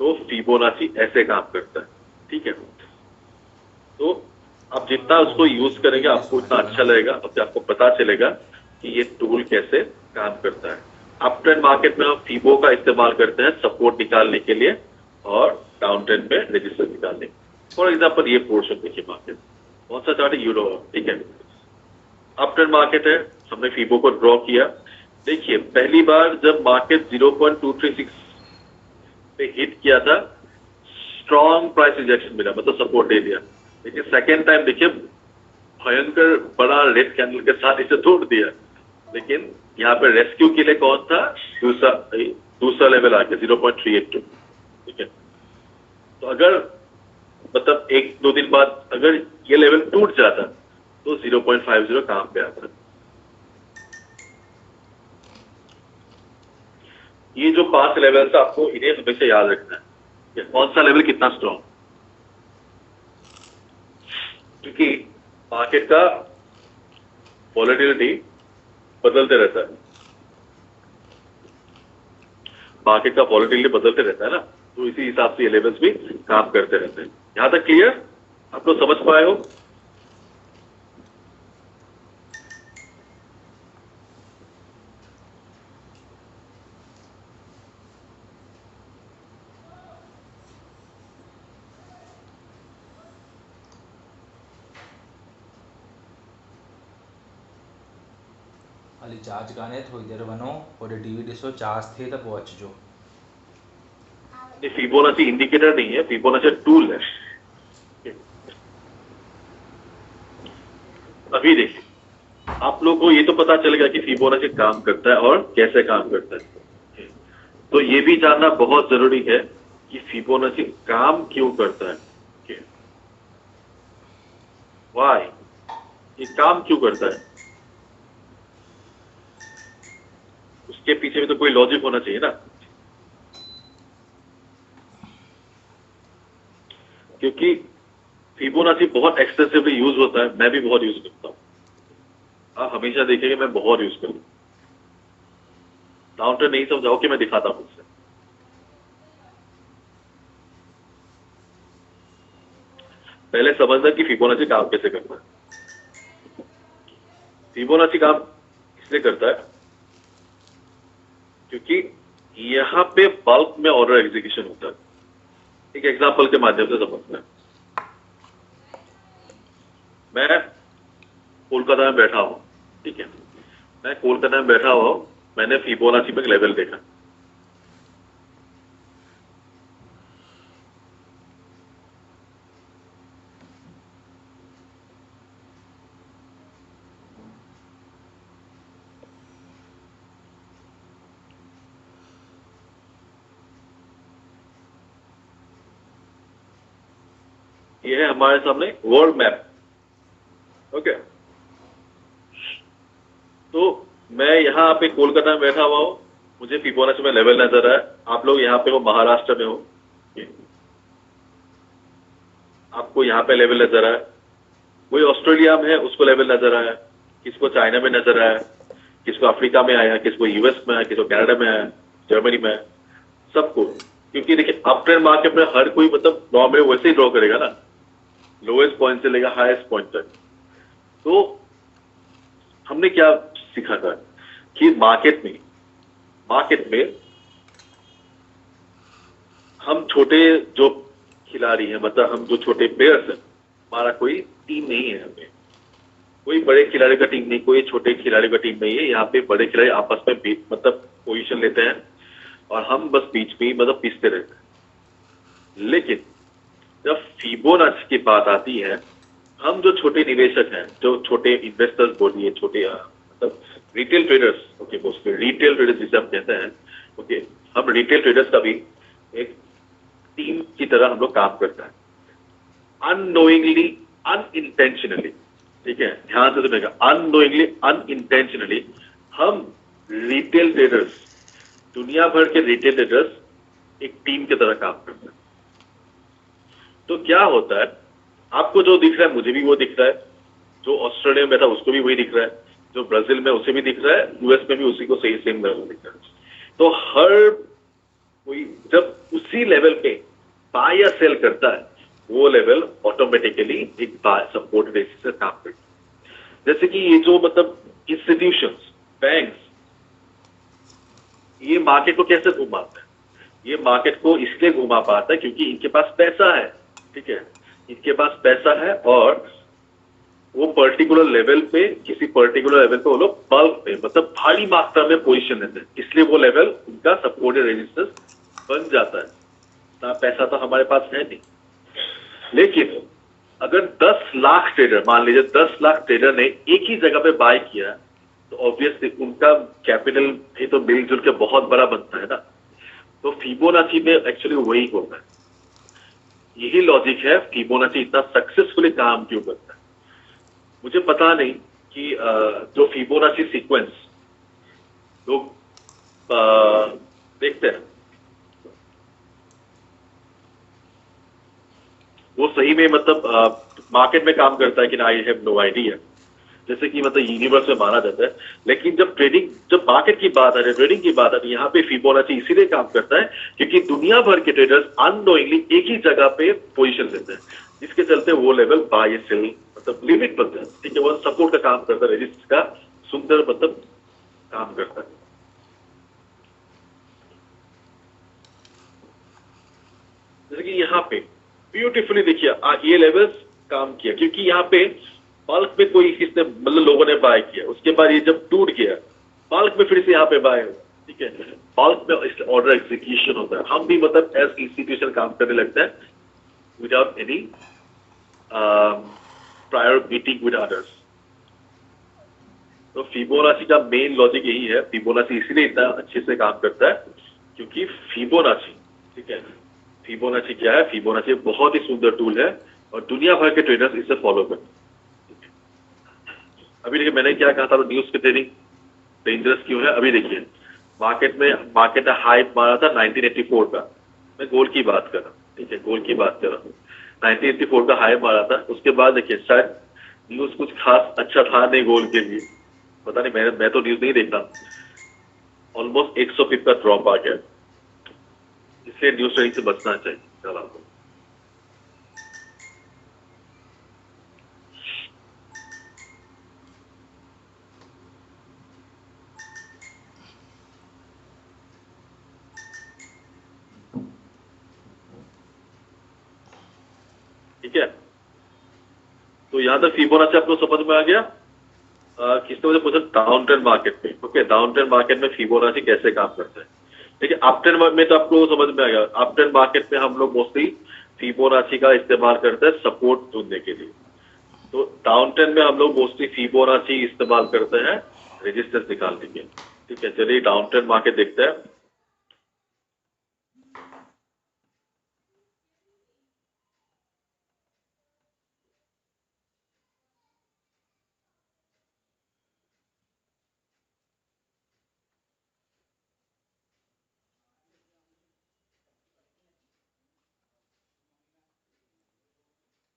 तो फिबोनाची ऐसे काम करता है। ठीक है, तो आप जितना उसको यूज करेंगे आपको उतना अच्छा लगेगा, और आपको पता चलेगा कि ये टूल कैसे काम करता है। अप ट्रेंड मार्केट में हम फीबो का इस्तेमाल करते हैं सपोर्ट निकालने के लिए और डाउन ट्रेंड में रेजिस्टेंस निकालने। फॉर एग्जांपल ये पोर्शन देखिए, मार्केट कौन सा चार्ट है? यूरो। ठीक है, अप ट्रेंड मार्केट है, हमने फीबो को ड्रॉ किया। देखिए पहली बार जब मार्केट 0.236 पे हिट किया था, स्ट्रॉन्ग प्राइस रिजेक्शन मिला, मतलब सपोर्ट दे दिया। लेकिन सेकेंड टाइम देखिए भयंकर बड़ा रेड कैंडल के साथ इसे तोड़ दिया। लेकिन यहाँ पे रेस्क्यू के लिए कौन था? दूसरा लेवल आ गया 0.382। ठीक है, तो अगर मतलब 1-2 दिन बाद अगर ये लेवल टूट जाता तो 0.50 काम पे आता। ये जो 5 लेवल्स आपको इन्हें हमेशा याद रखना है। कौन सा लेवल कितना स्ट्रॉन्ग, क्योंकि मार्केट का वॉलेटिलिटी बदलते रहता है, मार्केट का वॉलेटिलिटी बदलते रहता है ना, तो इसी हिसाब से ये लेवल्स भी काम करते रहते हैं। यहां तक क्लियर, आप लोग समझ पाए हो? हाली चार्ज गाने थोड़ी देर बनो और टीवी ॾिसो चार्ज थिए त पोइ अचिजो। ये फिबोनाची इंडिकेटर नहीं है, फिबोनाची टूल है। अभी देखिए, आप लोगों को ये तो पता चल गया कि फिबोनाची काम करता है और कैसे काम करता है, तो ये भी जानना बहुत जरूरी है कि फिबोनाची काम क्यों करता है, वाई, ये काम क्यों करता है, उसके पीछे भी तो कोई लॉजिक होना चाहिए ना, क्योंकि फिबोनाची बहुत एक्सटेंसिवली यूज होता है, मैं भी बहुत यूज करता हूँ, आप हमेशा देखेंगे मैं बहुत यूज करूँ। काउंटर नहीं समझाओ कि मैं दिखाता हूँ उससे। पहले समझना कि फिबोनाची काम कैसे करता है। फिबोनाची काम इसलिए करता है क्योंकि यहां पे बल्क में ऑर्डर एग्जीक्यूशन होता है। एक एग्जांपल के माध्यम से समझना है, मैं कोलकाता में बैठा हूं, ठीक है, मैं कोलकाता में बैठा हुआ, मैंने फिबोनाची में लेवल देखा, ये है हमारे सामने वर्ल्ड मैप, ओके। तो मैं यहाँ पे कोलकाता में बैठा हुआ हूँ, मुझे फिबोनाची में लेवल नजर आया, आप लोग यहाँ पे हो महाराष्ट्र में हो, आपको यहाँ पे लेवल नजर आया, कोई ऑस्ट्रेलिया में है उसको लेवल नजर आया, किसको चाइना में नजर आया, किसको अफ्रीका में आया, किसको यूएस में आया, किसको कनाडा में आया, जर्मनी में आया, सबको। क्योंकि देखिए अप ट्रेंड मार्केट में हर कोई मतलब नॉर्मली वैसे ही ड्रॉ करेगा ना, लोएस्ट पॉइंट से लेकर हाईएस्ट पॉइंट तक। तो हमने क्या सीखा था कि मार्केट में हम छोटे जो खिलाड़ी हैं, मतलब हम जो छोटे प्लेयर्स हैं, हमारा कोई टीम नहीं है, हमें कोई बड़े खिलाड़ी का टीम नहीं, कोई छोटे खिलाड़ी का टीम नहीं है। यहाँ पे बड़े खिलाड़ी आपस में मतलब पोजीशन लेते हैं और हम बस बीच में ही मतलब पीसते रहते हैं। लेकिन जब फिबोनाची की बात आती है, हम जो छोटे निवेशक हैं, जो छोटे इन्वेस्टर्स बोलिए, छोटे मतलब retail traders, okay, mostly retail traders जिसे हम कहते हैं, ओके, हम रिटेल ट्रेडर्स का भी एक टीम की तरह हम लोग काम करता है, अननोइंगली, अनइंटेंशनली, ठीक है, ध्यान से सुनिएगा, अननोइंगली, अनइंटेंशनली हम रिटेल ट्रेडर्स, दुनिया भर के रिटेल ट्रेडर्स एक टीम की तरह काम करते हैं। तो क्या होता है, आपको जो दिख रहा है मुझे भी वो दिख रहा है, जो ऑस्ट्रेलिया में था उसको भी वही दिख रहा है, जो ब्राजील में उसे भी दिख रहा है, यूएस में भी उसी को सही सेम लेवल दिख रहा है। तो हर कोई जब उसी लेवल पे बाय या सेल करता है, वो लेवल ऑटोमेटिकली एक बाय सपोर्ट बेसिस से काम करता है। जैसे कि ये जो मतलब इंस्टीट्यूशंस, बैंक्स, ये मार्केट को कैसे घुमाता है, ये मार्केट को इसलिए घुमा पाता है क्योंकि इनके पास पैसा है, ठीक है, इनके पास पैसा है और वो पर्टिकुलर लेवल पे, किसी पर्टिकुलर लेवल पे वो लोग बल्क में मतलब भारी मात्रा में पोजीशन लेते हैं, इसलिए वो लेवल उनका सपोर्ट रेजिस्टेंस बन जाता है। ना पैसा तो हमारे पास है नहीं, लेकिन अगर 10 लाख ट्रेडर, मान लीजिए 10 लाख ट्रेडर ने एक ही जगह पे बाय किया, तो ऑब्वियसली उनका कैपिटल भी तो मिलजुल के बहुत बड़ा बनता है ना। तो फिबोनाची में एक्चुअली वही होता है, यही लॉजिक है फिबोनाची इतना सक्सेसफुली काम क्यों करता है। मुझे पता नहीं कि जो फिबोनाची सीक्वेंस लोग देखते हैं, वो सही में मतलब मार्केट में काम करता है कि ना, आई हैव नो आइडिया। जैसे कि मतलब यूनिवर्स में माना जाता है, लेकिन जब मार्केट की बात है, ट्रेडिंग की बात है, यहाँ पे फिबोनाची इसीलिए काम करता है क्योंकि दुनिया भर के ट्रेडर्स अननोइंगली एक ही जगह पे पोजीशन लेते हैं, जिसके चलते वो लेवल बाय सेल मतलब लिमिट बनता है। ठीक है, वो सपोर्ट का काम करता है, रेजिस्ट का सुंदर मतलब काम करता है। जैसे कि यहाँ पे ब्यूटीफुली देखिए ये लेवल्स काम किया, क्योंकि यहाँ पे बल्क में कोई किसने मतलब लोगों ने बाय किया, उसके बाद ये जब टूट गया बल्क में फिर से यहाँ पे बाय हुआ। ठीक है, बल्क में ऑर्डर एग्जीक्यूशन होता है, हम भी मतलब एज इंस्टीट्यूशन काम करने लगते हैं without any prior meeting with others. तो फिबोनाची का मेन लॉजिक यही है, फिबोनाची इसीलिए इतना अच्छे से काम करता है क्योंकि फिबोनाची, ठीक है, फिबोनाची क्या है, फिबोनाची बहुत ही सुंदर टूल है और दुनिया भर के ट्रेडर्स इसे फॉलो करते हैं। अभी देखिए मैंने क्या कहा था, न्यूज के ट्रेडिंग डेंजरस क्यों है, अभी देखिए मार्केट ने हाई मारा था 1984 का, मैं गोल्ड की बात कर रहा हूँ। ठीक है, गोल्ड की बात कर रहा हूँ, 1984 का हाई मारा था, उसके बाद देखिए शायद न्यूज कुछ खास अच्छा था नहीं गोल्ड के लिए, पता नहीं, मैं तो न्यूज नहीं देखता, ऑलमोस्ट 100 पिप का ड्रॉप आ गया, इसलिए न्यूज ट्रेडिंग से बचना चाहिए। चल आपको ठीक है, तो यहाँ तक फिबोनाची आपको समझ में आ गया। किसने मुझे पूछा डाउन ट्रेंड मार्केट में, ओके, डाउन ट्रेंड मार्केट में फिबोनाची कैसे काम करता है। ठीक है, अप ट्रेंड में तो आपको समझ में आ गया, अप ट्रेंड मार्केट में हम लोग मोस्टली फिबोनाची का इस्तेमाल करते हैं सपोर्ट ढूंढने के लिए। तो डाउन ट्रेंड में हम लोग मोस्टली फिबोनाची इस्तेमाल करते हैं रेजिस्टेंस निकालने के लिए। ठीक है, चलिए डाउन ट्रेंड मार्केट देखते हैं।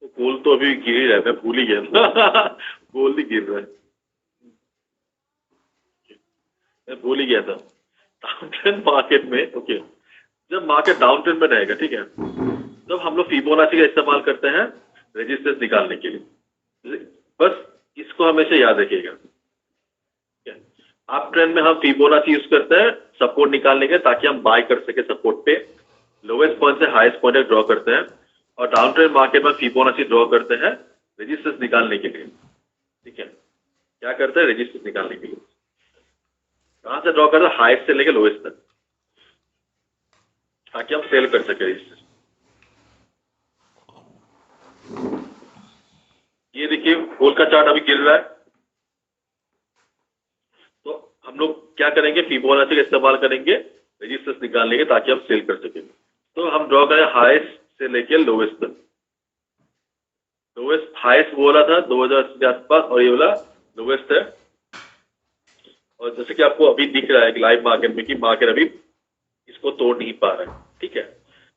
तो गोल्ड तो अभी गिर ही रहा है, मैं भूल ही गया था गोल्ड ही गिर रहा है, मैं भूल ही गया था। डाउन ट्रेंड मार्केट में ओके, जब मार्केट डाउन ट्रेंड में रहेगा, ठीक है, तब हम लोग फिबोनाची का इस्तेमाल करते हैं रेजिस्टेंस निकालने के लिए। बस इसको हमेशा याद रखिएगा। ठीक है, अप ट्रेंड में हम फिबोनाची यूज करते हैं सपोर्ट निकालने के, ताकि हम बाय कर सके सपोर्ट पे, लोवेस्ट पॉइंट से हाईएस्ट पॉइंट ड्रॉ करते हैं, और डाउन ट्रेंड मार्केट में फिबोनाची ड्रॉ करते हैं रेजिस्टेंस निकालने के लिए। ठीक है, क्या करते हैं, रेजिस्टेंस निकालने के लिए कहां से ड्रॉ करते हैं, हाईएस्ट से लेकर लोवेस्ट तक, ताकि हम सेल कर सके रेजिस्टेंस। ये देखिए गोल्ड का चार्ट अभी गिर रहा है, तो हम लोग क्या करेंगे, फिबोनाची का इस्तेमाल करेंगे रेजिस्टेंस निकालने के, ताकि हम सेल कर सकें। तो हम ड्रॉ करें हाईएस्ट से लेकर लोवेस्ट तक। लोवेस्ट हाईएस्ट वो वाला था 2080 के आसपास, और ये वाला लोवेस्ट है। और जैसे कि आपको अभी दिख रहा है कि लाइव मार्केट में कि मार्केट अभी इसको तोड़ नहीं पा रहा है। ठीक है,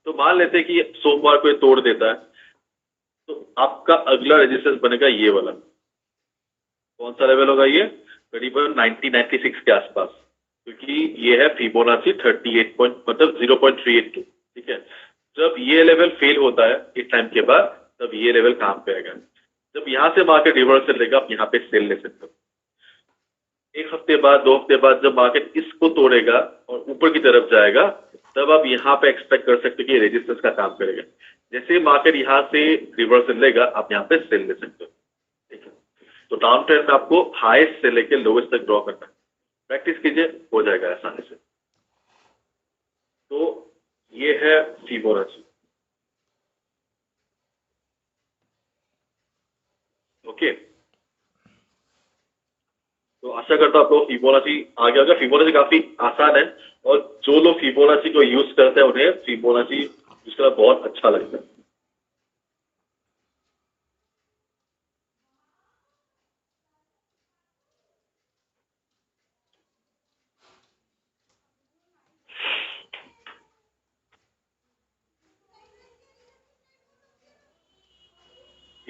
तो मान लेते हैं कि सोमवार को ये तोड़ देता है, तो आपका अगला रेजिस्टेंस बनेगा ये वाला। कौन सा लेवल होगा ये, करीबन 1996 के आसपास, क्योंकि ये है फिबोनाची 38 पॉइंट मतलब 0.382। ठीक है, जब ये लेवल फेल होता है इस टाइम के बाद, तब ये लेवल काम पे आएगा। जब यहाँ से मार्केट रिवर्सल लेगा, आप यहाँ पे सेल ले सकते हो। एक हफ्ते बाद, 2 हफ्ते बाद जब मार्केट इसको तोड़ेगा और ऊपर की तरफ जाएगा, तब आप यहाँ पे एक्सपेक्ट कर सकते हो कि रेजिस्टेंस का काम करेगा। जैसे मार्केट यहाँ से रिवर्सल लेगा, आप यहाँ पे सेल ले सकते हो। ठीक है, तो डाउन ट्रेंड में आपको हाईएस्ट से लेकर लोवेस्ट तक ड्रॉ करना है, प्रैक्टिस कीजिए, हो जाएगा आसानी से। तो ये है फिबोनाची। ओके, तो आशा करता हूं आपको फिबोनाची आ गया होगा। फिबोनाची काफी आसान है, और जो लोग फिबोनाची को यूज करते हैं उन्हें फिबोनाची यूज करना बहुत अच्छा लगता है।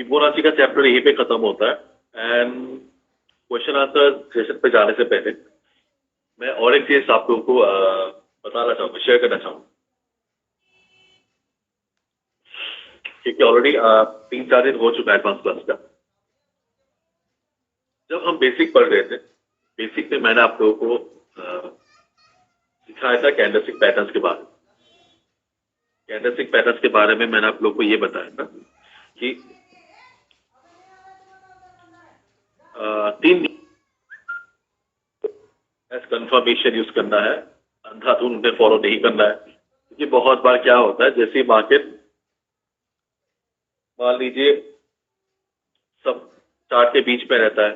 फिबोनाची का चैप्टर यहीं पे खत्म होता है। एंड क्वेश्चन आंसर सेशन पे जाने से पहले मैं और एक चीज आप लोगों को बताना चाहूंगा, शेयर करना चाहूंगा, क्योंकि ऑलरेडी 3-4 दिन हो चुका है एडवांस क्लास का। जब हम बेसिक पढ़ रहे थे, बेसिक में मैंने आप लोगों को सिखाया था कैंडलस्टिक पैटर्न्स के बारे में। कैंडलस्टिक पैटर्न्स के बारे में मैंने आप लोगों को ये बताया था कि 3 एज कंफर्मेशन यूज करना है, अंधाधुंध उन्हें फॉलो नहीं करना है। क्योंकि बहुत बार क्या होता है, जैसे मार्केट मान लीजिए सब चार्ट के बीच में रहता है,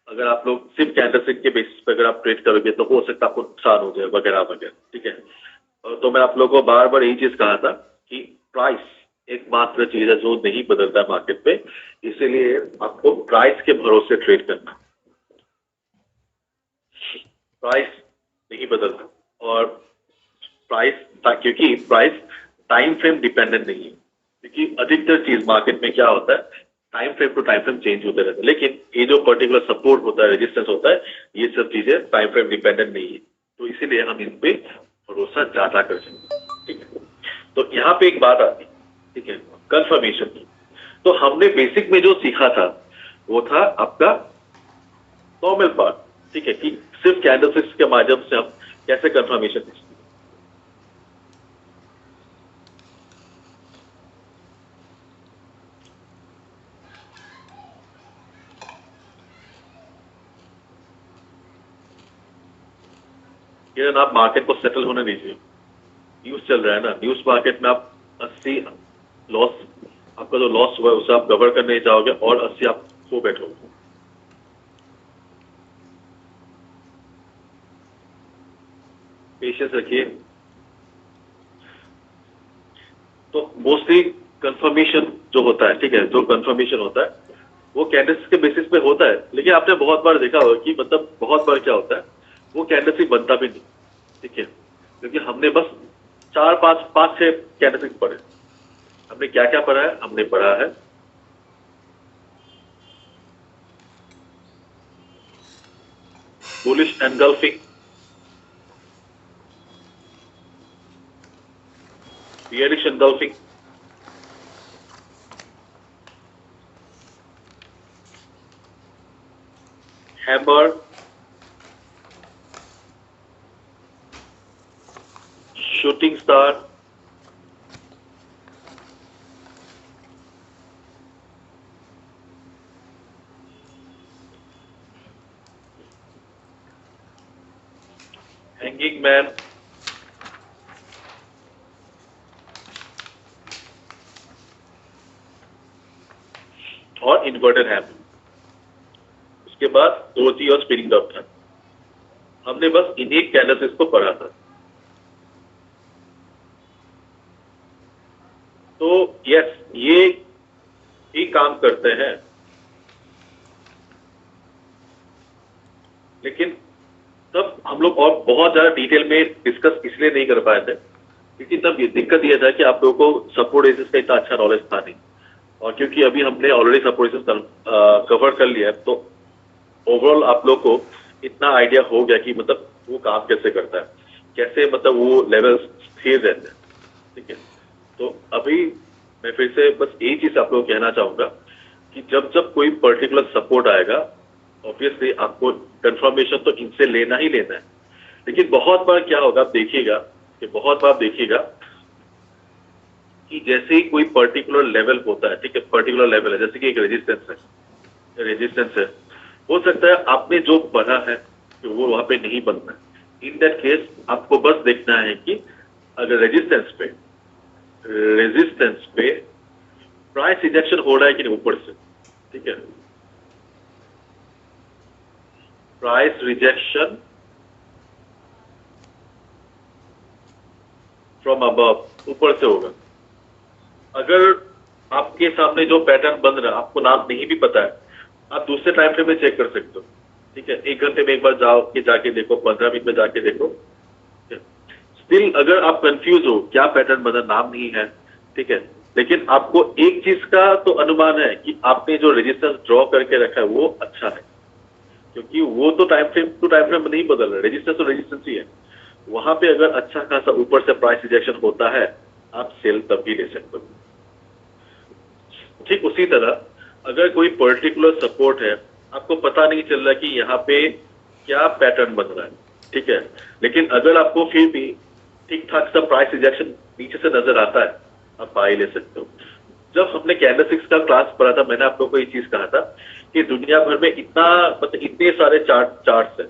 अगर आप लोग सिर्फ कैंडलस्टिक के बेसिस पर अगर आप ट्रेड करोगे तो हो सकता है आपको नुकसान हो जाए वगैरह वगैरह, ठीक है। और तो मैं आप लोगों को बार बार यही चीज कहा था कि प्राइस एकमात्र चीज है जो नहीं बदलता है मार्केट पे, इसीलिए आपको प्राइस के भरोसे ट्रेड करना। प्राइस नहीं बदलता, और प्राइस, क्योंकि प्राइस टाइम फ्रेम डिपेंडेंट नहीं है। क्योंकि अधिकतर चीज मार्केट में क्या होता है, time frame to time frame change होते रहते हैं, लेकिन ये जो पर्टिकुलर सपोर्ट होता है, रेजिस्टेंस होता है, ये सब चीजें टाइम फ्रेम डिपेंडेंट नहीं है। तो इसीलिए हम इन पे भरोसा ज्यादा कर सकते हैं, ठीक है। तो यहाँ पे एक बात आती है, ठीक है, कंफर्मेशन की। तो हमने बेसिक में जो सीखा था वो था आपका नॉर्मल पार्ट, ठीक है, कि सिर्फ कैंडलस्टिक्स के माध्यम से हम कैसे कंफर्मेशन। किरण आप मार्केट को सेटल होने दीजिए, न्यूज चल रहा है ना, न्यूज मार्केट में आप 80 लॉस, आपका जो लॉस हुआ है उसे आप कवर करने जाओगे और 80 आप खो बैठोगे। पेशेंस रखिए। तो मोस्टली कंफर्मेशन जो होता है, ठीक है, जो कंफर्मेशन होता है वो कैंडल्स के बेसिस पे होता है, लेकिन आपने बहुत बार देखा होगा कि मतलब बहुत बार क्या होता है, वो कैंडल्स बनता भी नहीं, ठीक है, क्योंकि हमने बस 4-5-6 कैंडल्स पढ़े। हमने क्या क्या पढ़ा है, हमने पढ़ा है bullish engulfing, bearish engulfing, hammer, shooting star, hanging man, और इन्वर्टेड हैमर। उसके बाद डोजी और स्पिनिंग डॉट था। हमने बस इन्हीं कैंडल्स को पढ़ा था। तो यस, ये ही काम करते हैं, लेकिन तब हम लोग और बहुत ज्यादा डिटेल में डिस्कस इसलिए नहीं कर पाए थे क्योंकि तब ये दिक्कत यह था कि आप लोगों को सपोर्ट रेजिस्टेंस का इतना अच्छा नॉलेज था नहीं, और क्योंकि अभी हमने ऑलरेडी सपोर्ट रेजिस्टेंस कवर कर लिया है, तो ओवरऑल आप लोग को इतना आइडिया हो गया कि मतलब वो काम कैसे करता है, कैसे मतलब वो लेवल स्थिर रहते हैं, ठीक है। तो अभी मैं फिर से बस यही चीज आप लोग को कहना चाहूंगा कि जब जब कोई पर्टिकुलर सपोर्ट आएगा, ऑब्वियसली आपको कंफर्मेशन तो इनसे लेना ही लेना है। लेकिन बहुत बार क्या होगा, आप देखिएगा कि बहुत बार देखिएगा कि जैसे ही कोई पर्टिकुलर लेवल होता है, ठीक है, पर्टिकुलर लेवल है, जैसे कि एक रेजिस्टेंस है, हो सकता है आपने जो पढ़ा है कि वो वहां पे नहीं बनना है। इन दैट केस आपको बस देखना है कि अगर रेजिस्टेंस पे प्राइस रिजेक्शन हो रहा है कि नहीं ऊपर से, ठीक है, प्राइस रिजेक्शन फ्रॉम अबव, ऊपर से होगा। अगर आपके सामने जो पैटर्न बन रहा है आपको नाम नहीं भी पता है, आप दूसरे टाइम फ्रेम में चेक कर सकते हो, ठीक है, 1 घंटे में एक बार जाके देखो, 15 मिनट में जाके देखो। स्टिल अगर आप कंफ्यूज हो क्या पैटर्न बना, नाम नहीं है, ठीक है, लेकिन आपको एक चीज का तो अनुमान है कि आपने जो रेजिस्टेंस ड्रॉ करके रखा है वो अच्छा है, क्योंकि वो तो time frame to time frame नहीं बदल रहा है, रेजिस्टेंस तो रेजिस्टेंस ही है। वहां पे अगर अच्छा खासा ऊपर से प्राइस रिजेक्शन होता है, आप सेल तब भी ले सकते हो। ठीक उसी तरह अगर कोई पर्टिकुलर सपोर्ट है, आपको पता नहीं चल रहा कि यहाँ पे क्या पैटर्न बन रहा है, ठीक है, लेकिन अगर आपको फिर भी ठीक ठाक सा प्राइस रिजेक्शन नीचे से नजर आता है, आप बाई ले सकते हो। जब हमने कैंडलस्टिक्स का क्लास पढ़ा था, मैंने आप लोगों को ये चीज कहा था कि दुनिया भर में इतना मतलब इतने सारे चार्ट्स हैं,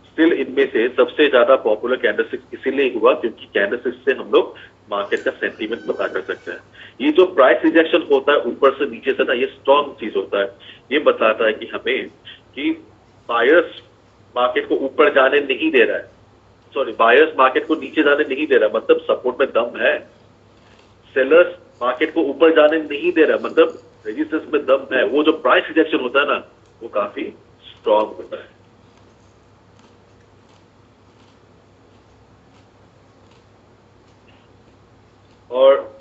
स्टिल इनमें से सबसे ज्यादा पॉपुलर कैंडलस्टिक्स इसीलिए हुआ क्योंकि कैंडलस्टिक्स से हम लोग मार्केट का सेंटीमेंट पता कर सकते हैं। ये जो प्राइस रिजेक्शन होता है ऊपर से नीचे से ना, ये स्ट्रॉन्ग चीज होता है। ये बताता है कि हमें कि बायर्स मार्केट को ऊपर जाने नहीं दे रहा है, सॉरी बायर्स मार्केट को नीचे जाने नहीं दे रहा, मतलब सपोर्ट में दम है। सेलर्स मार्केट को ऊपर जाने नहीं दे रहा, मतलब रेजिस्टेंस में दम है। वो जो प्राइस रिजेक्शन होता है ना, वो काफी स्ट्रॉन्ग होता है। और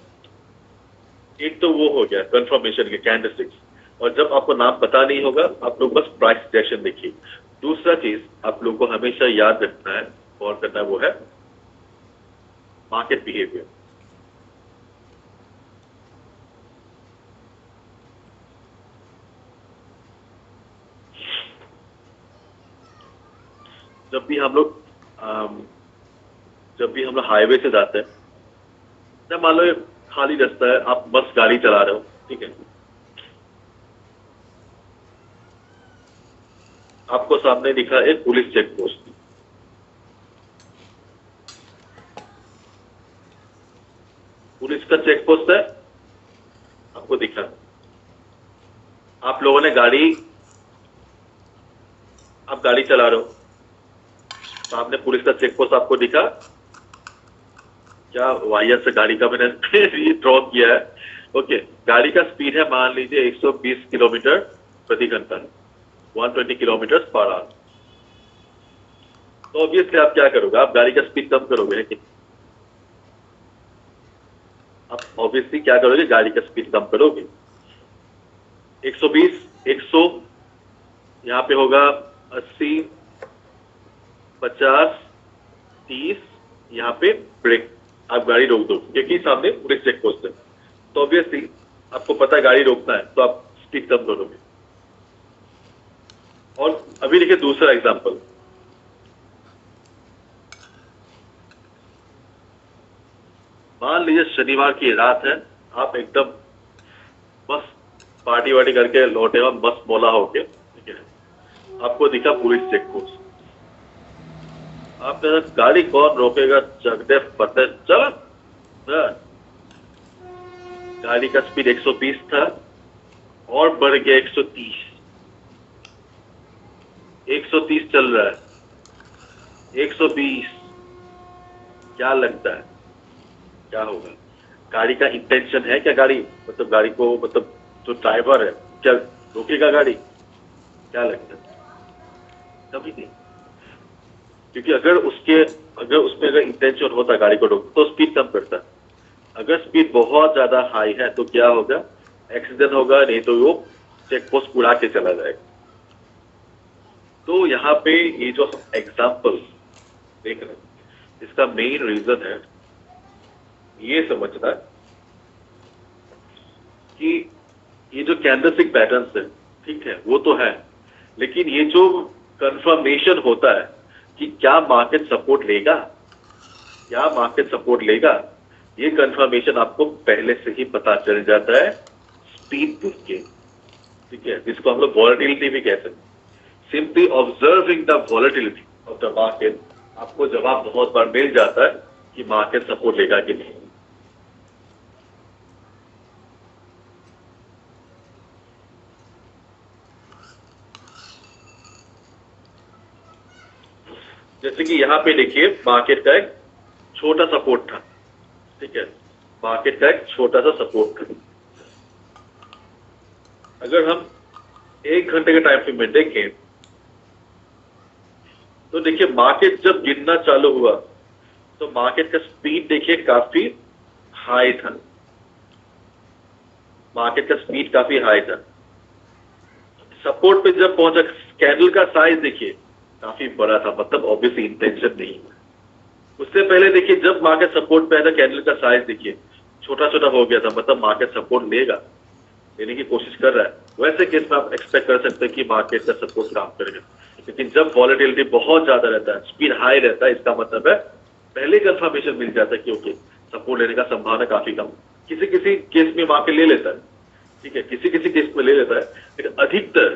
एक तो वो हो गया कंफर्मेशन के कैंडलस्टिक्स, और जब आपको नाम पता नहीं होगा, आप लोग बस प्राइस रिजेक्शन देखिए। दूसरा चीज आप लोग को हमेशा याद रखना है और करना है, वो है मार्केट बिहेवियर। जब भी हम लोग हाईवे से जाते हैं, जब मान लो ये खाली रास्ता है, आप बस गाड़ी चला रहे हो, ठीक है, आपको सामने दिखा एक पुलिस चेक पोस्ट, पुलिस का चेक पोस्ट है, आपको दिखा। आप लोगों ने आप गाड़ी चला रहे हो, सामने पुलिस का चेक पोस्ट आपको दिखा, क्या वाहियात से गाड़ी का मैंने ड्रॉ किया है। ओके, गाड़ी का स्पीड है मान लीजिए 120 किलोमीटर प्रति घंटा, 120 किलोमीटर पर आवर। तो ऑब्वियसली आप क्या करोगे, आप गाड़ी का स्पीड कम करोगे, है कि आप ऑब्वियसली क्या करोगे, गाड़ी का स्पीड कम करोगे। 120, 100, यहाँ पे होगा 80, 50, 30, यहाँ पे ब्रेक, आप गाड़ी रोक दो क्योंकि सामने पुलिस चेक पोस्ट है। तो ऑब्वियसली आपको पता है गाड़ी रोकना है, तो आप स्पीड कम करोगे। और अभी देखिए दूसरा एग्जांपल, मान लीजिए शनिवार की रात है, आप एकदम बस पार्टी वार्टी करके लौटे हो, बस मौला होके, ठीक है, आपको दिखा पुलिस चेक पोस्ट, आप गाड़ी कौन रोकेगा, चकदे फटे चल। गाड़ी का स्पीड 120 था और बढ़ गया 130, 130 चल रहा है, 120, क्या लगता है क्या होगा? गाड़ी का इंटेंशन है क्या, गाड़ी मतलब गाड़ी को मतलब जो ड्राइवर है क्या रोकेगा गाड़ी, क्या लगता है? कभी नहीं, क्योंकि अगर उसमें अगर इंटेंशन होता गाड़ी को रोक तो स्पीड कम करता। अगर स्पीड बहुत ज्यादा हाई है तो क्या होगा, एक्सीडेंट होगा, नहीं तो वो चेक पोस्ट उड़ा के चला जाएगा। तो यहाँ पे ये जो एग्जाम्पल देख रहे हैं, इसका मेन रीजन है ये समझना कि ये जो कैंडलस्टिक पैटर्न्स है, ठीक है, वो तो है, लेकिन ये जो कंफर्मेशन होता है कि क्या मार्केट सपोर्ट लेगा, क्या मार्केट सपोर्ट लेगा, ये कंफर्मेशन आपको पहले से ही पता चल जाता है स्पीड देख के, ठीक है, जिसको हम लोग वॉलेटिलिटी भी कहते हैं। Simply observing the volatility of the market आपको जवाब बहुत बार मिल जाता है कि मार्केट सपोर्ट लेगा कि नहीं। जैसे कि यहाँ पे देखिए मार्केट का एक छोटा सपोर्ट था, ठीक है, मार्केट का एक छोटा सा सपोर्ट था। अगर हम 1 घंटे के टाइम फ्रेम में देखें तो देखिए मार्केट जब गिरना चालू हुआ तो मार्केट का स्पीड देखिए काफी हाई था, मार्केट का स्पीड काफी हाई था। सपोर्ट पे जब पहुंचा, कैंडल का साइज देखिए काफी बड़ा था, मतलब ऑब्वियसली इंटेंशन नहीं है। उससे पहले देखिए जब मार्केट सपोर्ट पे आया था, कैंडल का साइज देखिए छोटा छोटा हो गया था, मतलब मार्केट सपोर्ट लेगा, लेने की कोशिश कर रहा है। वैसे केस में आप एक्सपेक्ट कर सकते हैं कि मार्केट का सपोर्ट काम करेगा। लेकिन जब वॉलेटिलिटी बहुत ज्यादा रहता है, स्पीड हाई रहता है, इसका मतलब है पहले कंफर्मेशन मिल जाता है कि ओके सपोर्ट लेने का संभावना काफी कम। किसी किसी केस में मार्केट ले लेता है, ठीक है, किसी किसी केस में ले लेता है, लेकिन अधिकतर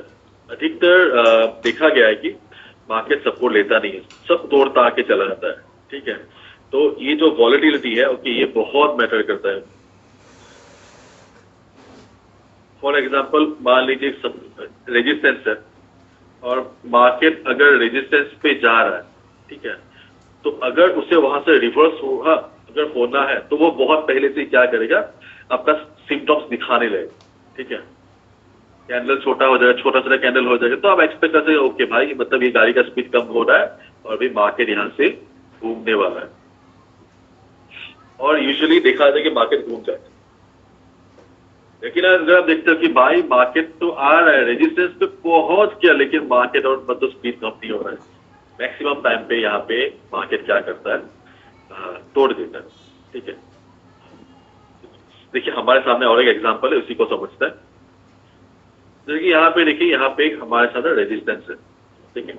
देखा गया है कि मार्केट सपोर्ट लेता नहीं है, सब तोड़ता आके चला जाता है, ठीक है। तो ये जो वॉलेटिलिटी है ओके, ये बहुत मैटर करता है। फॉर एग्जाम्पल मान लीजिए रेजिस्टेंस है और मार्केट अगर रेजिस्टेंस पे जा रहा है, ठीक है, तो अगर उसे वहां से रिवर्स होगा, अगर होना है तो वो बहुत पहले से क्या करेगा, आपका सिम्टम्स दिखाने लगेगा, ठीक है। कैंडल छोटा हो जाएगा, छोटा छोटा कैंडल हो जाएगा, तो आप एक्सपेक्ट करते हैं ओके भाई, मतलब ये गाड़ी का स्पीड कम हो रहा है और अभी मार्केट यहाँ से घूमने वाला है। और यूजुअली देखा जाता है कि मार्केट घूम जाता है। लेकिन अगर आप देखते हो कि भाई मार्केट तो आ रहा है, रेजिस्टेंस पे पहुंच गया, लेकिन मार्केट और मतलब स्पीड कम नहीं हो रहा है, मैक्सिमम टाइम पे यहाँ पे मार्केट क्या करता है, तोड़ देता है, ठीक है। देखिए हमारे सामने और एक एग्जांपल है, उसी को समझते हैं। जैसे कि यहाँ पे देखिए, यहाँ पे हमारे साथ रेजिस्टेंस है, ठीक है।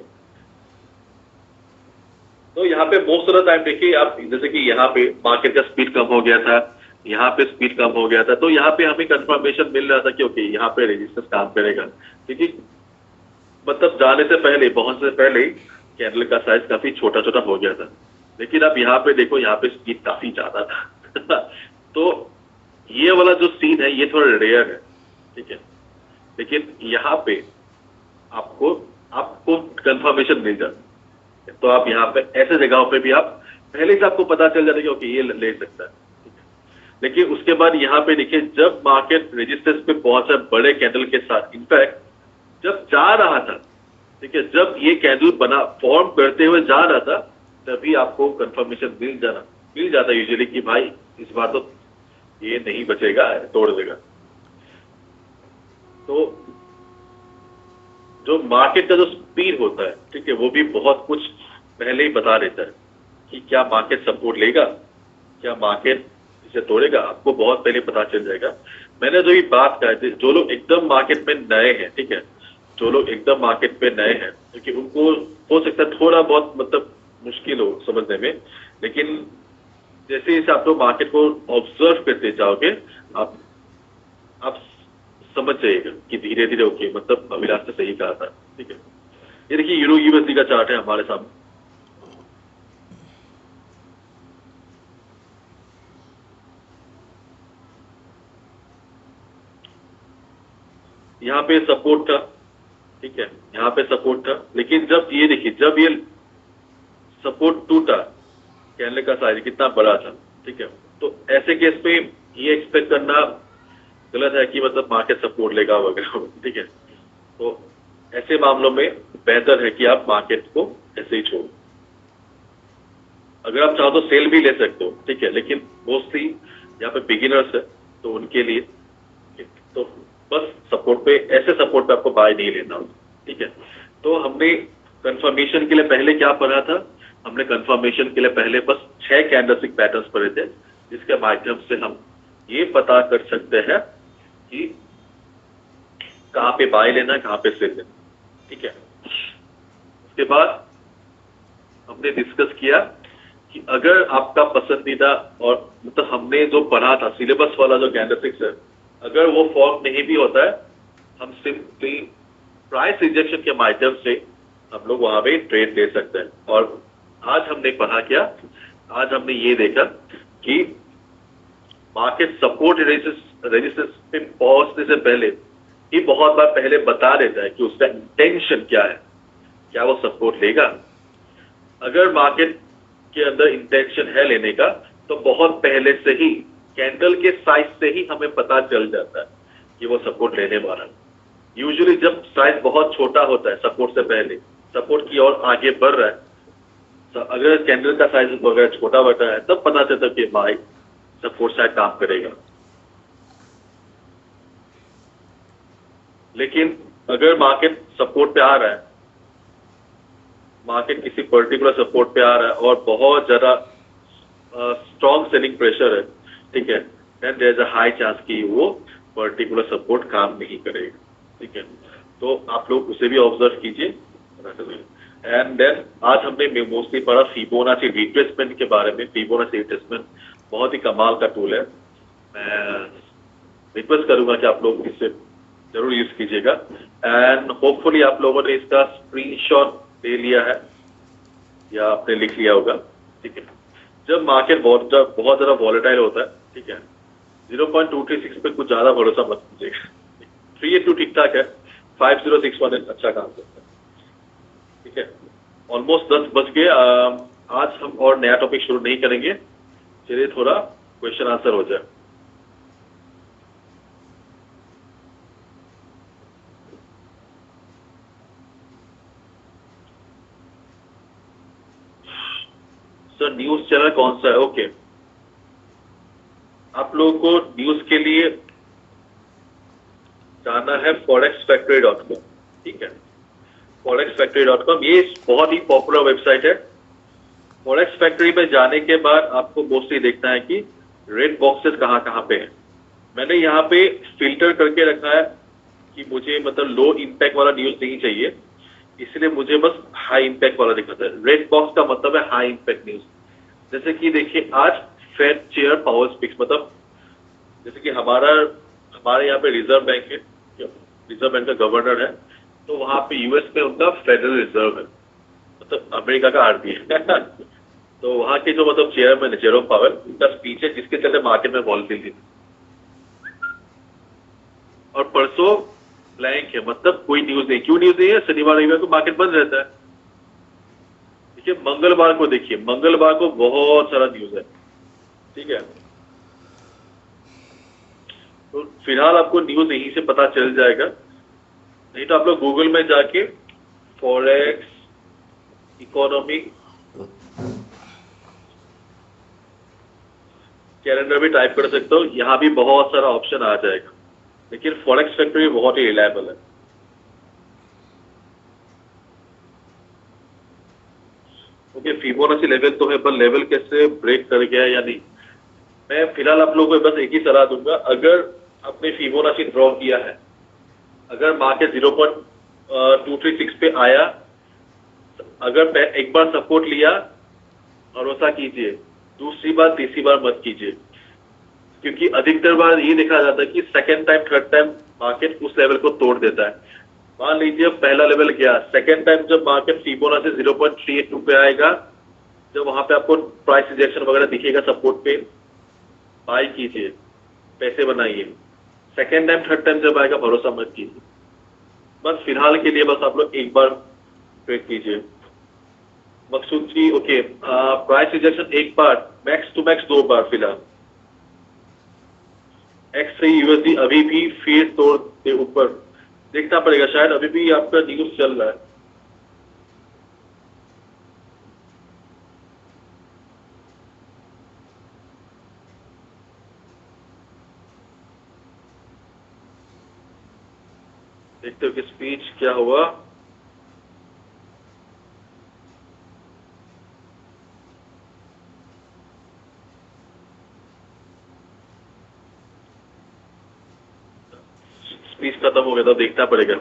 तो यहाँ पे मोस्ट ऑफ द टाइम देखिए आप, जैसे कि यहाँ पे मार्केट का स्पीड कम हो गया था, यहाँ पे स्पीड कम हो गया था, तो यहाँ पे हमें कंफर्मेशन मिल रहा था कि ओके यहाँ पे रेजिस्टेंस काम करेगा, क्योंकि मतलब जाने से पहले, पहुंचने से पहले कैंडल का साइज काफी छोटा छोटा हो गया था। लेकिन अब यहाँ पे देखो, यहाँ पे स्पीड काफी ज्यादा था तो ये वाला जो सीन है ये थोड़ा रेयर है, ठीक है। लेकिन यहाँ पे आपको कंफर्मेशन मिल जाता है, तो आप यहाँ पे ऐसे जगहों पे भी आप पहले से आपको पता चल जाता है कि ओके ये ले सकता है, ठीक है। लेकिन उसके बाद यहाँ पे देखिए, जब मार्केट रेजिस्टेंस पे पहुंचा बड़े कैंडल के साथ, इनफैक्ट जब जा रहा था, ठीक है, जब ये कैंडल बना फॉर्म करते हुए जा रहा था, तभी आपको कंफर्मेशन मिल जाता यूजुअली कि भाई इस बार तो ये नहीं बचेगा, तोड़ देगा। तो जो मार्केट का जो स्पीड होता है, ठीक है, वो भी बहुत कुछ पहले ही बता देता है कि क्या मार्केट सपोर्ट लेगा, क्या मार्केट इसे तोड़ेगा, आपको बहुत पहले पता चल जाएगा। मैंने जो ये बात कही थी, जो लोग एकदम मार्केट में नए हैं, ठीक है, जो लोग एकदम मार्केट पे नए हैं, क्योंकि उनको हो सकता है थोड़ा बहुत मतलब मुश्किल हो समझने में, लेकिन जैसे जैसे आप लोग मार्केट को ऑब्जर्व करते जाओगे, आप समझ जाइएगा कि धीरे धीरे ओके, मतलब अभिलाष ने सही कहा था, ठीक है। ये देखिए यूरो यूएसडी का चार्ट है हमारे सामने। यहाँ पे सपोर्ट था, ठीक है, यहाँ पे सपोर्ट था, लेकिन जब ये देखिए, जब ये सपोर्ट टूटा, कैंडल का साइज कितना बड़ा था, ठीक है, तो ऐसे केस पे ये एक्सपेक्ट करना गलत है कि मतलब मार्केट सपोर्ट लेगा वगैरह, ठीक है। तो ऐसे मामलों में बेहतर है कि आप मार्केट को ऐसे ही छोड़ो। अगर आप चाहो तो सेल भी ले सकते हो, ठीक है, लेकिन मोस्टली यहाँ पे बिगिनर्स है तो उनके लिए तो बस सपोर्ट पे, ऐसे सपोर्ट पे आपको बाय नहीं लेना, ठीक है। तो हमने कंफर्मेशन के लिए पहले क्या पढ़ा था, हमने कंफर्मेशन के लिए पहले बस 6 कैंडलस्टिक पैटर्न्स पढ़े थे, जिसके माध्यम से हम ये पता कर सकते हैं कि कहाँ पे बाय लेना, कहाँ पे सेल लेना, ठीक है। उसके बाद हमने डिस्कस किया कि अगर आपका पसंदीदा, और मतलब हमने जो पढ़ा था सिलेबस वाला जो कैंडलस्टिक्स है, अगर वो फॉर्म नहीं भी होता है, हम सिंपली प्राइस रिजेक्शन के माध्यम से हम लोग वहां पे ट्रेड ले सकते हैं। और आज हमने पढ़ा क्या, आज हमने ये देखा कि मार्केट सपोर्ट रेजिस्टेंस पे पहुंचने से पहले ही बहुत बार पहले बता देता है कि उसका इंटेंशन क्या है, क्या वो सपोर्ट लेगा। अगर मार्केट के अंदर इंटेंशन है लेने का, तो बहुत पहले से ही कैंडल के साइज से ही हमें पता चल जाता है कि वो सपोर्ट लेने वाला है। यूजुअली जब साइज बहुत छोटा होता है, सपोर्ट से पहले, सपोर्ट की ओर आगे बढ़ रहा है, तो अगर कैंडल का साइज वगैरह छोटा बढ़ता है, तब पता चलता है कि भाई सपोर्ट साइड काम करेगा। लेकिन अगर मार्केट सपोर्ट पे आ रहा है, मार्केट किसी पर्टिकुलर सपोर्ट पे आ रहा है और बहुत ज्यादा स्ट्रॉन्ग सेलिंग प्रेशर है, ठीक है, then there is a high chance कि वो पर्टिकुलर सपोर्ट काम नहीं करेगा, ठीक है। तो आप लोग उसे भी ऑब्जर्व कीजिए। एंड देन आज हमने मोस्टली पढ़ा फिबोनाची रिट्रेसमेंट के बारे में। फिबोनाची रिट्रेसमेंट बहुत ही कमाल का टूल है। मैं रिक्वेस्ट करूंगा कि आप लोग इसे जरूर यूज कीजिएगा एंड होपफुली आप लोगों ने इसका स्क्रीनशॉट ले लिया है या आपने लिख लिया होगा, ठीक है। जब मार्केट बहुत ज्यादा वॉलेटाइल होता है, ठीक है, 0.236 पे कुछ ज्यादा भरोसा मत कीजिएगा। 382 ठीक ठाक है, 5061 अच्छा काम करता है, ठीक है। ऑलमोस्ट 10 बज गए। आज हम और नया टॉपिक शुरू नहीं करेंगे, चलिए थोड़ा क्वेश्चन आंसर हो जाए। सर न्यूज चैनल कौन सा है? ओके, आप लोगों को न्यूज के लिए जाना है forexfactory.com, ठीक है। forexfactory.com ये बहुत ही पॉपुलर वेबसाइट है। फॉरेक्स फैक्ट्री में जाने के बाद आपको मोस्टली देखना है कि रेड बॉक्सेस कहाँ कहाँ पे हैं। मैंने यहाँ पे फिल्टर करके रखा है कि मुझे मतलब लो इम्पैक्ट वाला न्यूज नहीं चाहिए, इसलिए मुझे बस हाई इम्पैक्ट वाला दिखाता है। रेड बॉक्स का मतलब है हाई इम्पैक्ट न्यूज। जैसे कि देखिए आज फेड चेयर पावर स्पीक्स, मतलब जैसे कि हमारे यहाँ पे रिजर्व बैंक है, रिजर्व बैंक का गवर्नर है, तो वहां पे यूएस में उनका फेडरल रिजर्व है, मतलब अमेरिका का आरबीआई तो वहां के जो मतलब चेयरमैन है जेरोम पावेल, उनका स्पीच है जिसके चलते मार्केट में वॉलेटिलिटी थी। और परसों ब्लैंक है, मतलब कोई न्यूज नहीं। क्यों न्यूज नहीं है? शनिवार रविवार को मार्केट बंद रहता है। देखिए मंगलवार को, देखिए मंगलवार को बहुत सारा न्यूज है, ठीक है। तो फिलहाल आपको न्यूज यहीं से पता चल जाएगा, नहीं तो आप लोग गूगल में जाके फॉरेक्स इकोनॉमी कैलेंडर भी टाइप कर सकते हो, यहाँ भी बहुत सारा ऑप्शन आ जाएगा। लेकिन फॉरेक्स फैक्ट्री बहुत ही रिलायबल है। ओके, फिबोनाची लेवल तो है, पर लेवल कैसे ब्रेक कर गया या नहीं, मैं फिलहाल आप लोगों को बस एक ही सलाह दूंगा। अगर आपने फिबोनाची ड्रॉ किया है, अगर मार्केट 0.236 पे आया, अगर एक बार सपोर्ट लिया, भरोसा कीजिए, दूसरी बार तीसरी बार मत कीजिए, क्योंकि अधिकतर बार ये देखा जाता है कि second time third time market उस लेवल को तोड़ देता है। मान लीजिए पहला लेवल गया, सेकंड टाइम जब मार्केट फिबोनाची 0.382 पे आएगा, जब वहां पे आपको प्राइस रिजेक्शन वगैरह दिखेगा सपोर्ट पे, बाय कीजिए, पैसे बनाइए। सेकंड टाइम थर्ड टाइम जब आएगा भरोसा मत कीजिए। बस फिलहाल के लिए बस आप लोग एक बार ट्रेड कीजिए। मकसूद जी ओके, प्राइस रिजेक्शन एक बार, मैक्स टू मैक्स 2 बार फिलहाल। एक्स से यूएसडी अभी भी फिर तोड़ के ऊपर देखना पड़ेगा, शायद अभी भी आपका न्यूज चल रहा है। देखते हो कि स्पीच क्या हुआ। स्पीच खत्म हो गया तो देखना पड़ेगा।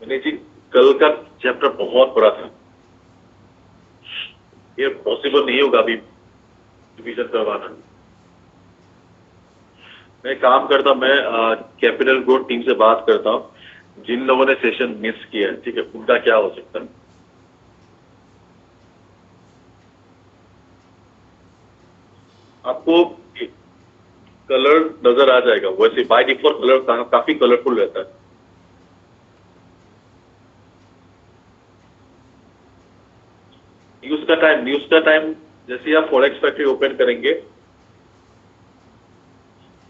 मैंने जी कल का चैप्टर बहुत बड़ा था, ये पॉसिबल नहीं होगा अभी रिवीजन करवाना। मैं काम करता, मैं कैपिटल ग्रोथ टीम से बात करता हूँ, जिन लोगों ने सेशन मिस किया है, ठीक है, उनका क्या हो सकता है। आपको कलर नजर आ जाएगा, वैसे बाय डिफॉल्ट कलर काफी कलरफुल रहता है। न्यूज का टाइम जैसे आप फॉरेक्स फैक्ट्री ओपन करेंगे,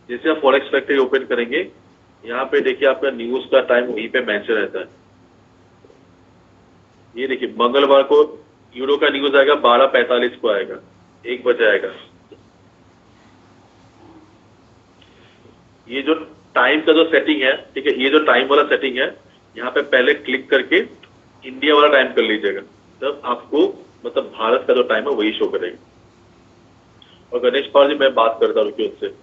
जैसे आप फॉरेक्स फैक्ट्री ओपन करेंगे, यहाँ पे देखिए आपका न्यूज का टाइम वहीं पे मेंशन रहता है। ये देखिए मंगलवार को यूरो का न्यूज आएगा, 12:45 को आएगा, 1 बजे आएगा। ये जो टाइम का जो सेटिंग है, ठीक है, ये जो टाइम वाला सेटिंग है, यहाँ पे पहले क्लिक करके इंडिया वाला टाइम कर लीजिएगा, तब आपको मतलब भारत का जो टाइम है वही शो करेगा। और गणेश पाल जी मैं बात करता हूँ उनसे।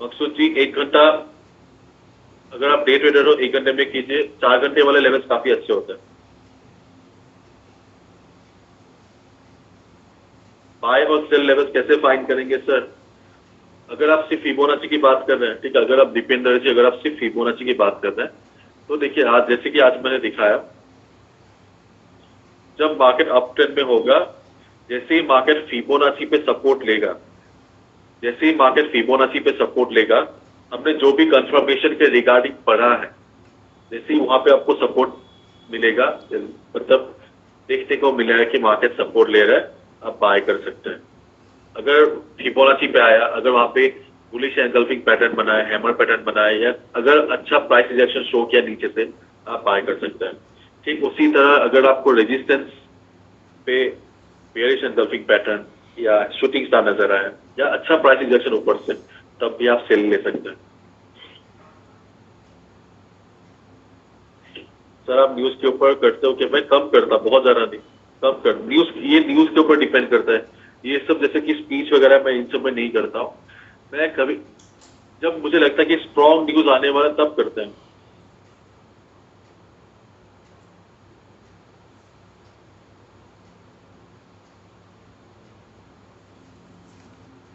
मकसूद जी 1 घंटा अगर आप डे ट्रेडर हो 1 घंटे में कीजिए, 4 घंटे वाले लेवल्स काफी अच्छे होते हैं। बाय और सेल लेवल्स कैसे फाइंड करेंगे सर? अगर आप सिर्फ फिबोनाची की बात कर रहे हैं, ठीक है, अगर आप दीपेंद्र जी अगर आप सिर्फ फिबोनाची की बात कर रहे हैं तो देखिए आज जैसे कि आज मैंने दिखाया, जब मार्केट अप ट्रेंड में होगा, जैसे ही मार्केट फिबोनाची पे सपोर्ट लेगा, जैसे ही मार्केट फिबोनाची पे सपोर्ट लेगा, हमने जो भी कंफर्मेशन के रिगार्डिंग पढ़ा है, जैसे ही वहां पे आपको सपोर्ट मिलेगा, मतलब देखने को मिला है कि मार्केट सपोर्ट ले रहा है, आप बाय कर सकते हैं। अगर फिबोनाची पे आया, अगर वहां पे बुलिश एंगल्फिंग पैटर्न बना है, हैमर पैटर्न बना है, या अगर अच्छा प्राइस रिजेक्शन शो किया नीचे से, आप बाय कर सकते हैं। ठीक उसी तरह अगर आपको रेजिस्टेंस पे बेयरिश एंगल्फिंग पैटर्न या शूटिंग स्टार नजर आया या अच्छा प्राइस रिजेक्शन ऊपर से, तब भी आप सेल ले सकते हैं। सर आप न्यूज के ऊपर करते हो? कि मैं कम करता, बहुत ज्यादा नहीं, कम कर न्यूज, ये न्यूज के ऊपर डिपेंड करता है। ये सब जैसे कि स्पीच वगैरह मैं इन सब में नहीं करता हूँ। मैं कभी जब मुझे लगता है कि स्ट्रॉन्ग न्यूज आने वाला तब करते हैं।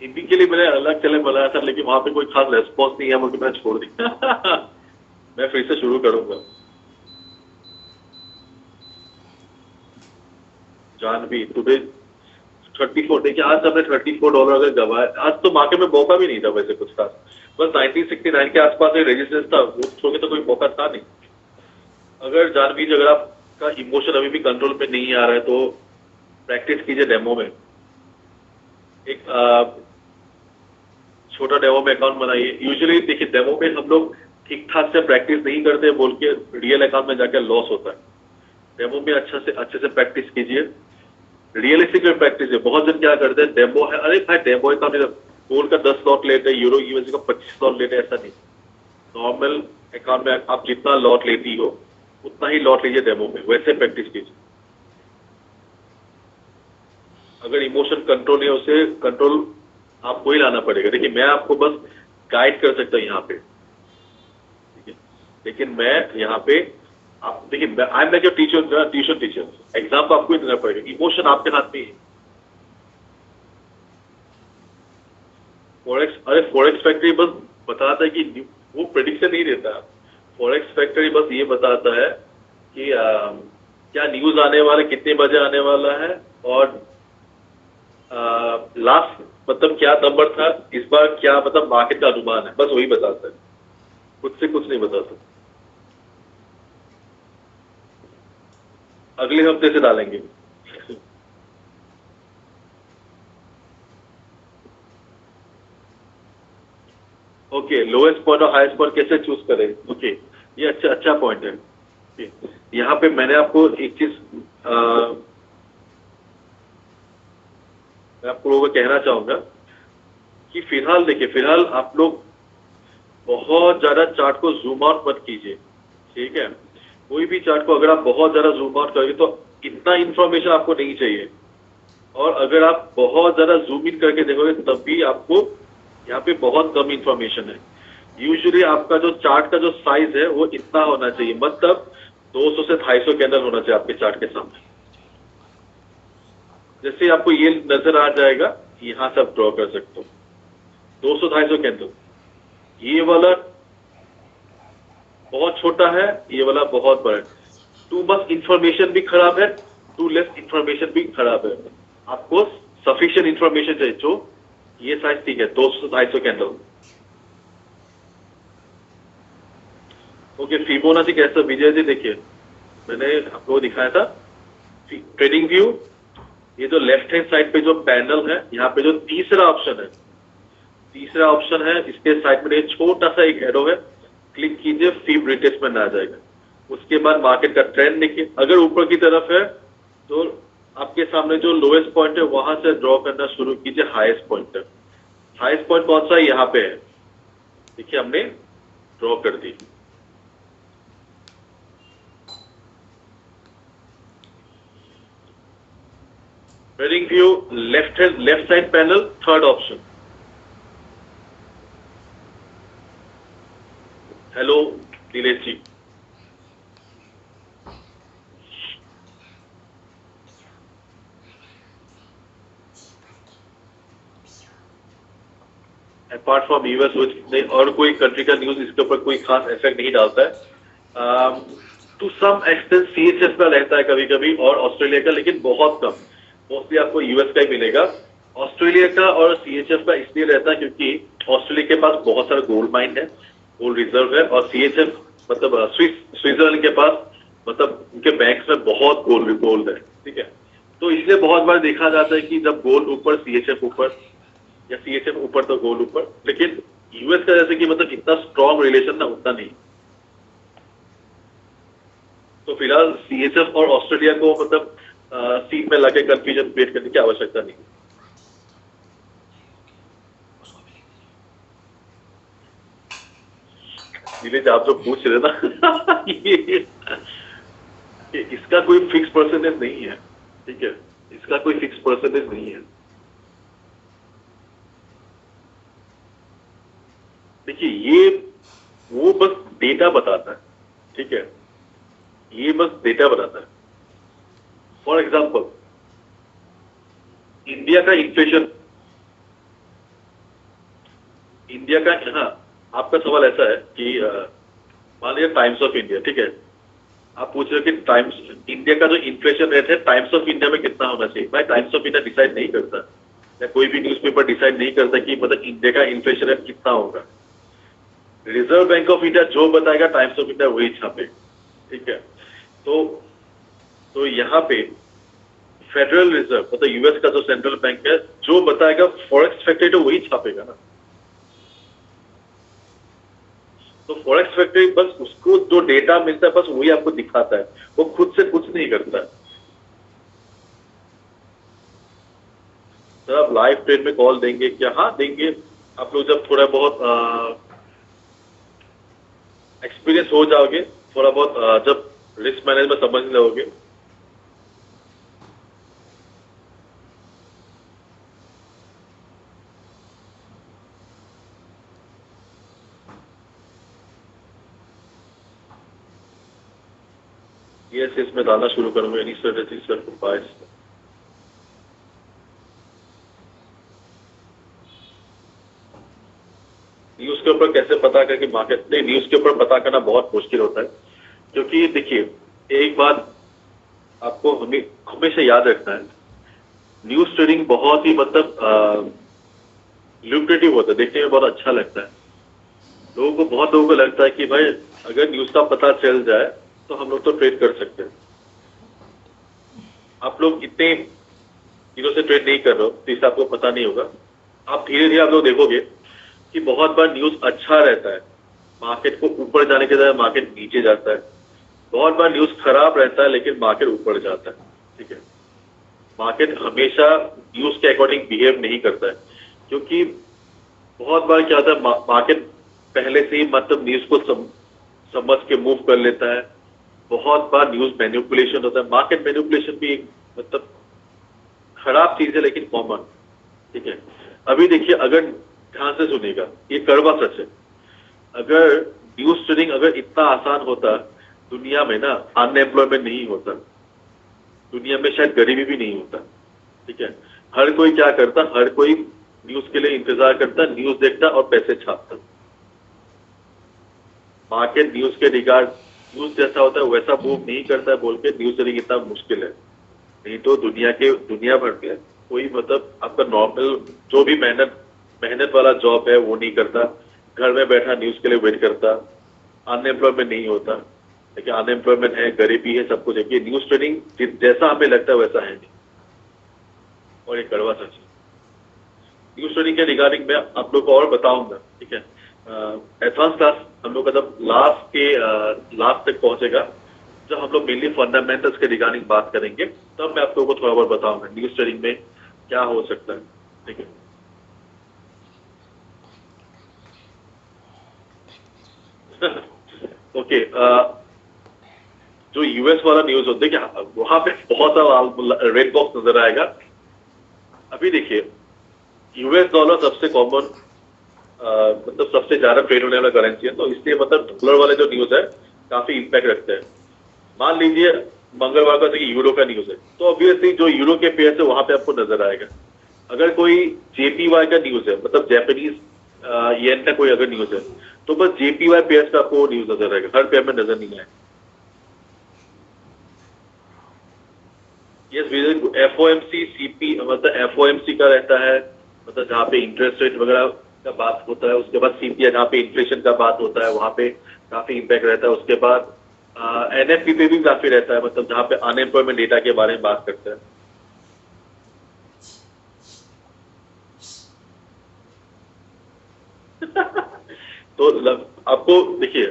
हिंदी के लिए मैंने अलग चैनल बनाया था, लेकिन वहां पे कोई खास रेस्पॉन्स नहीं है, मुझे मैंने छोड़ दिया। मैं फिर से शुरू करूंगा। जानवी टुडे 34, देखिए आज हमने $34 अगर गवाया, आज तो मार्केट में मौका भी नहीं था वैसे कुछ खास, बस 1969 के आसपास एक रेजिस्टेंस था, वो छोड़ के तो कोई मौका था नहीं। अगर जानवी अगर आपका इमोशन अभी भी कंट्रोल में नहीं आ रहा है तो प्रैक्टिस कीजिए डेमो में। एक छोटा डेमो में अकाउंट बनाइए। यूजुअली देखिए डेमो में हम लोग ठीक ठाक से प्रैक्टिस नहीं करते बोल के रियल अकाउंट में जाकर लॉस होता है। डेमो में अच्छे से प्रैक्टिस कीजिए, रियलिस्टिक में प्रैक्टिस है। बहुत जन क्या करते हैं, डेमो है, अरे भाई डेमो है, गोल्ड का 10 लॉट लेते हैं, यूरो यूएसडी का 25 लॉट लेते हैं, ऐसा नहीं। नॉर्मल अकाउंट में आप जितना लॉट लेती हो उतना ही लॉट लीजिए डेमो में, वैसे प्रैक्टिस कीजिए। अगर इमोशन कंट्रोल है, उसे कंट्रोल आपको ही लाना पड़ेगा। देखिए मैं आपको बस गाइड कर सकता हूँ यहाँ पे, ठीक है, लेकिन मैं यहाँ पे आप देखिए I am like your teacher, tuition teacher, exam तो आपको ही देना पड़ेगा, इमोशन आपके हाथ में ही है। फॉरेक्स, अरे फॉरेक्स फैक्ट्री बस बताता है कि वो प्रेडिक्शन नहीं देता। फॉरेक्स फैक्ट्री बस ये बताता है कि क्या न्यूज आने वाला, कितने बजे आने वाला है, और लास्ट मतलब क्या नंबर था इस बार, क्या मतलब मार्केट का अनुमान है, बस वही बताता है, खुद से कुछ नहीं बताता। अगले हफ्ते से डालेंगे। ओके, लोएस्ट पॉइंट और हाईएस्ट पॉइंट कैसे चूज करें? ओके, ये अच्छा पॉइंट है। यहाँ पे मैंने आपको एक चीज मैं आप लोगों को कहना चाहूंगा कि फिलहाल देखिए, फिलहाल आप लोग बहुत ज्यादा चार्ट को जूम आउट मत कीजिए, ठीक है। कोई भी चार्ट को अगर आप बहुत ज्यादा जूम आउट करोगे तो इतना इंफॉर्मेशन आपको नहीं चाहिए, और अगर आप बहुत ज्यादा जूम इन करके देखोगे तब भी आपको यहाँ पे बहुत कम इंफॉर्मेशन है। यूजुअली आपका जो चार्ट का जो साइज है वो इतना होना चाहिए, मतलब 200 से 250 कैंडल होना चाहिए आपके चार्ट के सामने। जैसे आपको ये नजर आ जाएगा, यहाँ से आप ड्रॉ कर सकते हो 200-250 कैंडल। ये वाला बहुत छोटा है, ये वाला बहुत बड़ा है। टू मच इंफॉर्मेशन भी खराब है, टू लेस इंफॉर्मेशन भी खराब है। आपको सफिशिएंट इंफॉर्मेशन चाहिए, जो ये साइज ठीक है 200-250 कैंडल। ओके, फिबोनाची कैसा विजय जी? देखिए मैंने आपको दिखाया था ट्रेडिंग व्यू, ये जो लेफ्ट हैंड साइड पे जो पैनल है, यहाँ पे जो तीसरा ऑप्शन है, तीसरा ऑप्शन है, इसके साइड में छोटा सा एक एरो है, क्लिक कीजिए, फीब रिट्रेसमेंट आ जाएगा। उसके बाद मार्केट का ट्रेंड देखिए, अगर ऊपर की तरफ है तो आपके सामने जो लोएस्ट पॉइंट है वहां से ड्रॉ करना शुरू कीजिए हाईएस्ट पॉइंट तक। हाईएस्ट पॉइंट कौन सा है? यहाँ पे है, देखिए हमने ड्रॉ कर दी। Trading view left side panel, third option. Hello Nilesh ji, apart from US और कोई कंट्री का न्यूज इसके ऊपर कोई खास इफेक्ट नहीं डालता है। टू सम एक्सटेंट सीएचएफ का रहता है कभी कभी और ऑस्ट्रेलिया का, लेकिन बहुत कम। मोस्टली आपको यूएस का ही मिलेगा। ऑस्ट्रेलिया का और सीएचएफ का इसलिए रहता है क्योंकि ऑस्ट्रेलिया के पास बहुत सारा गोल्ड माइन है, गोल्ड रिजर्व है, और सीएचएफ मतलब स्विट्जरलैंड के पास मतलब उनके बैंक्स में बहुत गोल्ड है, ठीक है। तो इसलिए बहुत बार देखा जाता है कि जब गोल्ड ऊपर सीएचएफ ऊपर, या सीएचएफ ऊपर तो गोल्ड ऊपर, लेकिन यूएस का जैसे कि मतलब इतना स्ट्रॉन्ग रिलेशन ना, उतना नहीं। तो फिलहाल सीएचएफ और ऑस्ट्रेलिया को मतलब सीट में लाके कंफ्यूजन क्रिएट करने की आवश्यकता नहीं। नीलेश आप जो पूछ रहे ना ये इसका कोई फिक्स परसेंटेज नहीं है, ठीक है, इसका कोई फिक्स परसेंटेज नहीं है। देखिए ये वो बस डेटा बताता है, ठीक है, ये बस डेटा बताता है। फॉर एग्जाम्पल इंडिया का इन्फ्लेशन, इंडिया का, हाँ आपका सवाल ऐसा है कि मान लीजिए टाइम्स ऑफ इंडिया, ठीक है, आप पूछ रहे हो कि टाइम्स इंडिया का जो इन्फ्लेशन रेट है टाइम्स ऑफ इंडिया में कितना होना चाहिए। भाई टाइम्स ऑफ इंडिया डिसाइड नहीं करता, या कोई भी न्यूज़पेपर डिसाइड नहीं करता कि मतलब इंडिया का इन्फ्लेशन रेट कितना होगा। रिजर्व बैंक ऑफ इंडिया जो बताएगा टाइम्स ऑफ इंडिया वही छापे, ठीक है। तो यहाँ पे फेडरल रिजर्व मतलब यूएस का जो सेंट्रल बैंक है जो बताएगा फॉरेक्स फैक्ट्री तो वही छापेगा ना। तो फॉरेक्स फैक्ट्री बस उसको जो डेटा मिलता है बस वही आपको दिखाता है, वो खुद से कुछ नहीं करता है। सर आप लाइव ट्रेड में कॉल देंगे क्या? हाँ देंगे। आप लोग जब थोड़ा बहुत एक्सपीरियंस हो जाओगे, थोड़ा बहुत जब रिस्क मैनेजमेंट समझ लोगे, ये इसमें डालना शुरू करूंगा। एनी स्ट्रेटजी सर बाइस न्यूज के ऊपर कैसे पता करके मार्केट नहीं, न्यूज के ऊपर पता करना बहुत मुश्किल होता है, क्योंकि देखिए एक बात आपको हमेशा याद रखना है, न्यूज ट्रेडिंग बहुत ही मतलब ल्यूक्रेटिव होता है, देखने में बहुत अच्छा लगता है। बहुत लोगों को लगता है कि भाई अगर न्यूज का पता चल जाए तो हम लोग तो ट्रेड कर सकते हैं। आप लोग इतने दिनों से ट्रेड नहीं कर रहे हो तो इससे आपको पता नहीं होगा। आप धीरे धीरे आप लोग देखोगे कि बहुत बार न्यूज अच्छा रहता है, मार्केट को ऊपर जाने के बजाय मार्केट नीचे जाता है। बहुत बार न्यूज खराब रहता है लेकिन मार्केट ऊपर जाता है, ठीक है। मार्केट हमेशा न्यूज के अकॉर्डिंग बिहेव नहीं करता है, क्योंकि बहुत बार क्या होता है मार्केट पहले से ही मतलब न्यूज को समझ के मूव कर लेता है। बहुत बार न्यूज मैनिपुलेशन होता है। मार्केट मैनिपुलेशन भी एक मतलब खराब चीज है लेकिन कॉमन, ठीक है। अभी देखिए अगर ध्यान से सुनिएगा, ये कड़वा सच है। अगर न्यूज ट्रेडिंग अगर इतना आसान होता दुनिया में ना, अनएम्प्लॉयमेंट नहीं होता, दुनिया में शायद गरीबी भी नहीं होता, ठीक है। हर कोई क्या करता, हर कोई न्यूज के लिए इंतजार करता, न्यूज देखता और पैसे छापता। मार्केट न्यूज के रिगार्ड न्यूज जैसा होता है वैसा मूव नहीं करता है बोल के न्यूज ट्रेडिंग इतना मुश्किल है। नहीं तो दुनिया भर में कोई मतलब आपका नॉर्मल जो भी मेहनत वाला जॉब है वो नहीं करता, घर में बैठा न्यूज के लिए वेट करता, अनएम्प्लॉयमेंट नहीं होता। लेकिन अनएम्प्लॉयमेंट है, गरीबी है, सब कुछ है। ये न्यूज ट्रेडिंग जैसा हमें लगता है वैसा है नहीं, और ये कड़वा सच है। न्यूज ट्रेडिंग के रिगार्डिंग मैं आप लोग को और बताऊंगा, ठीक है। एडवांस क्लास हम लोग का जब लास्ट तक पहुंचेगा, जब हम लोग मेनली फंडामेंटल्स के रिगार्डिंग बात करेंगे, तब मैं आप लोगों को थोड़ा बहुत बताऊंगा न्यूज ट्रेडिंग में क्या हो सकता है, ठीक है। ओके, जो यूएस वाला न्यूज होता है कि वहां पे बहुत सारा रेड बॉक्स नजर आएगा। अभी देखिए, यूएस डॉलर सबसे कॉमन, मतलब सबसे ज्यादा ट्रेड होने वाला करेंसी है, तो इसलिए मतलब डॉलर वाले जो न्यूज है काफी इम्पैक्ट रखते हैं। मान लीजिए मंगलवार को यूरो का न्यूज है, तो ऑब्वियसली जो यूरो के पेयर है वहां पे आपको नजर आएगा। अगर कोई जेपीवाई का न्यूज है, मतलब जापानीज येन का कोई अगर न्यूज है, तो बस जेपीवाई पेयर्स का आपको न्यूज नजर आएगा, हर पेयर में नजर नहीं आएगा। यस, एफओएमसी सीपी, मतलब एफओएमसी का रहता है, मतलब जहाँ पे इंटरेस्ट रेट वगैरह का बात होता है। उसके बाद सीपीआई जहाँ पे इन्फ्लेशन का बात होता है वहाँ पे काफी इम्पैक्ट रहता है। उसके बाद एनएफपी पे भी काफी रहता है, मतलब जहाँ पे अनएम्प्लॉयमेंट डेटा के बारे में बात करते हैं। तो आपको देखिए,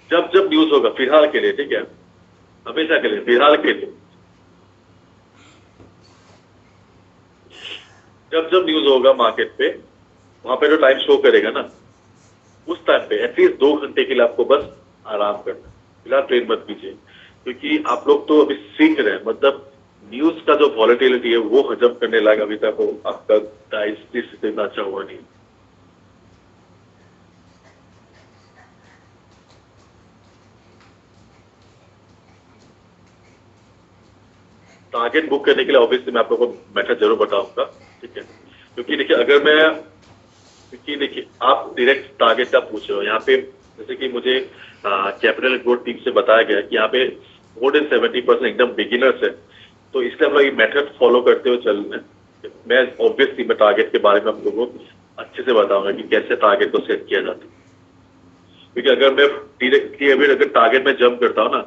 जब जब न्यूज होगा फिलहाल के लिए, ठीक है, हमेशा के लिए, फिलहाल के लिए जब जब न्यूज होगा मार्केट पे, वहां पे जो टाइम शो करेगा ना, उस टाइम पे एटलीस्ट 2 घंटे के लिए आपको बस आराम करना है। फिलहाल ट्रेड मत कीजिए, क्योंकि आप लोग तो अभी सीख रहे हैं, मतलब न्यूज का जो वॉलेटिलिटी है वो हजम करने लायक अभी तक वो आपका डाइजेस्ट इतना अच्छा हुआ नहीं। टारगेट बुक करने के लिए ऑब्वियसली मैं आप लोगों को मेथड जरूर बताऊंगा, ठीक है, क्योंकि देखिए अगर मैं, क्योंकि देखिए आप डायरेक्ट टारगेट का पूछ रहे हो यहाँ पे, जैसे कि मुझे कैपिटल ग्रोथ टीम से बताया गया कि यहाँ पे मोर देन 70% एकदम बिगिनर्स है, तो इसलिए हम लोग ये मेथड फॉलो करते हुए चल रहे हैं। मैं ऑब्वियसली मैं टारगेट के बारे में आप लोगों को अच्छे से बताऊंगा कि कैसे टारगेट को सेट किया जाता है, क्योंकि अगर मैं डायरेक्टली अगर टारगेट में जंप करता हूँ ना,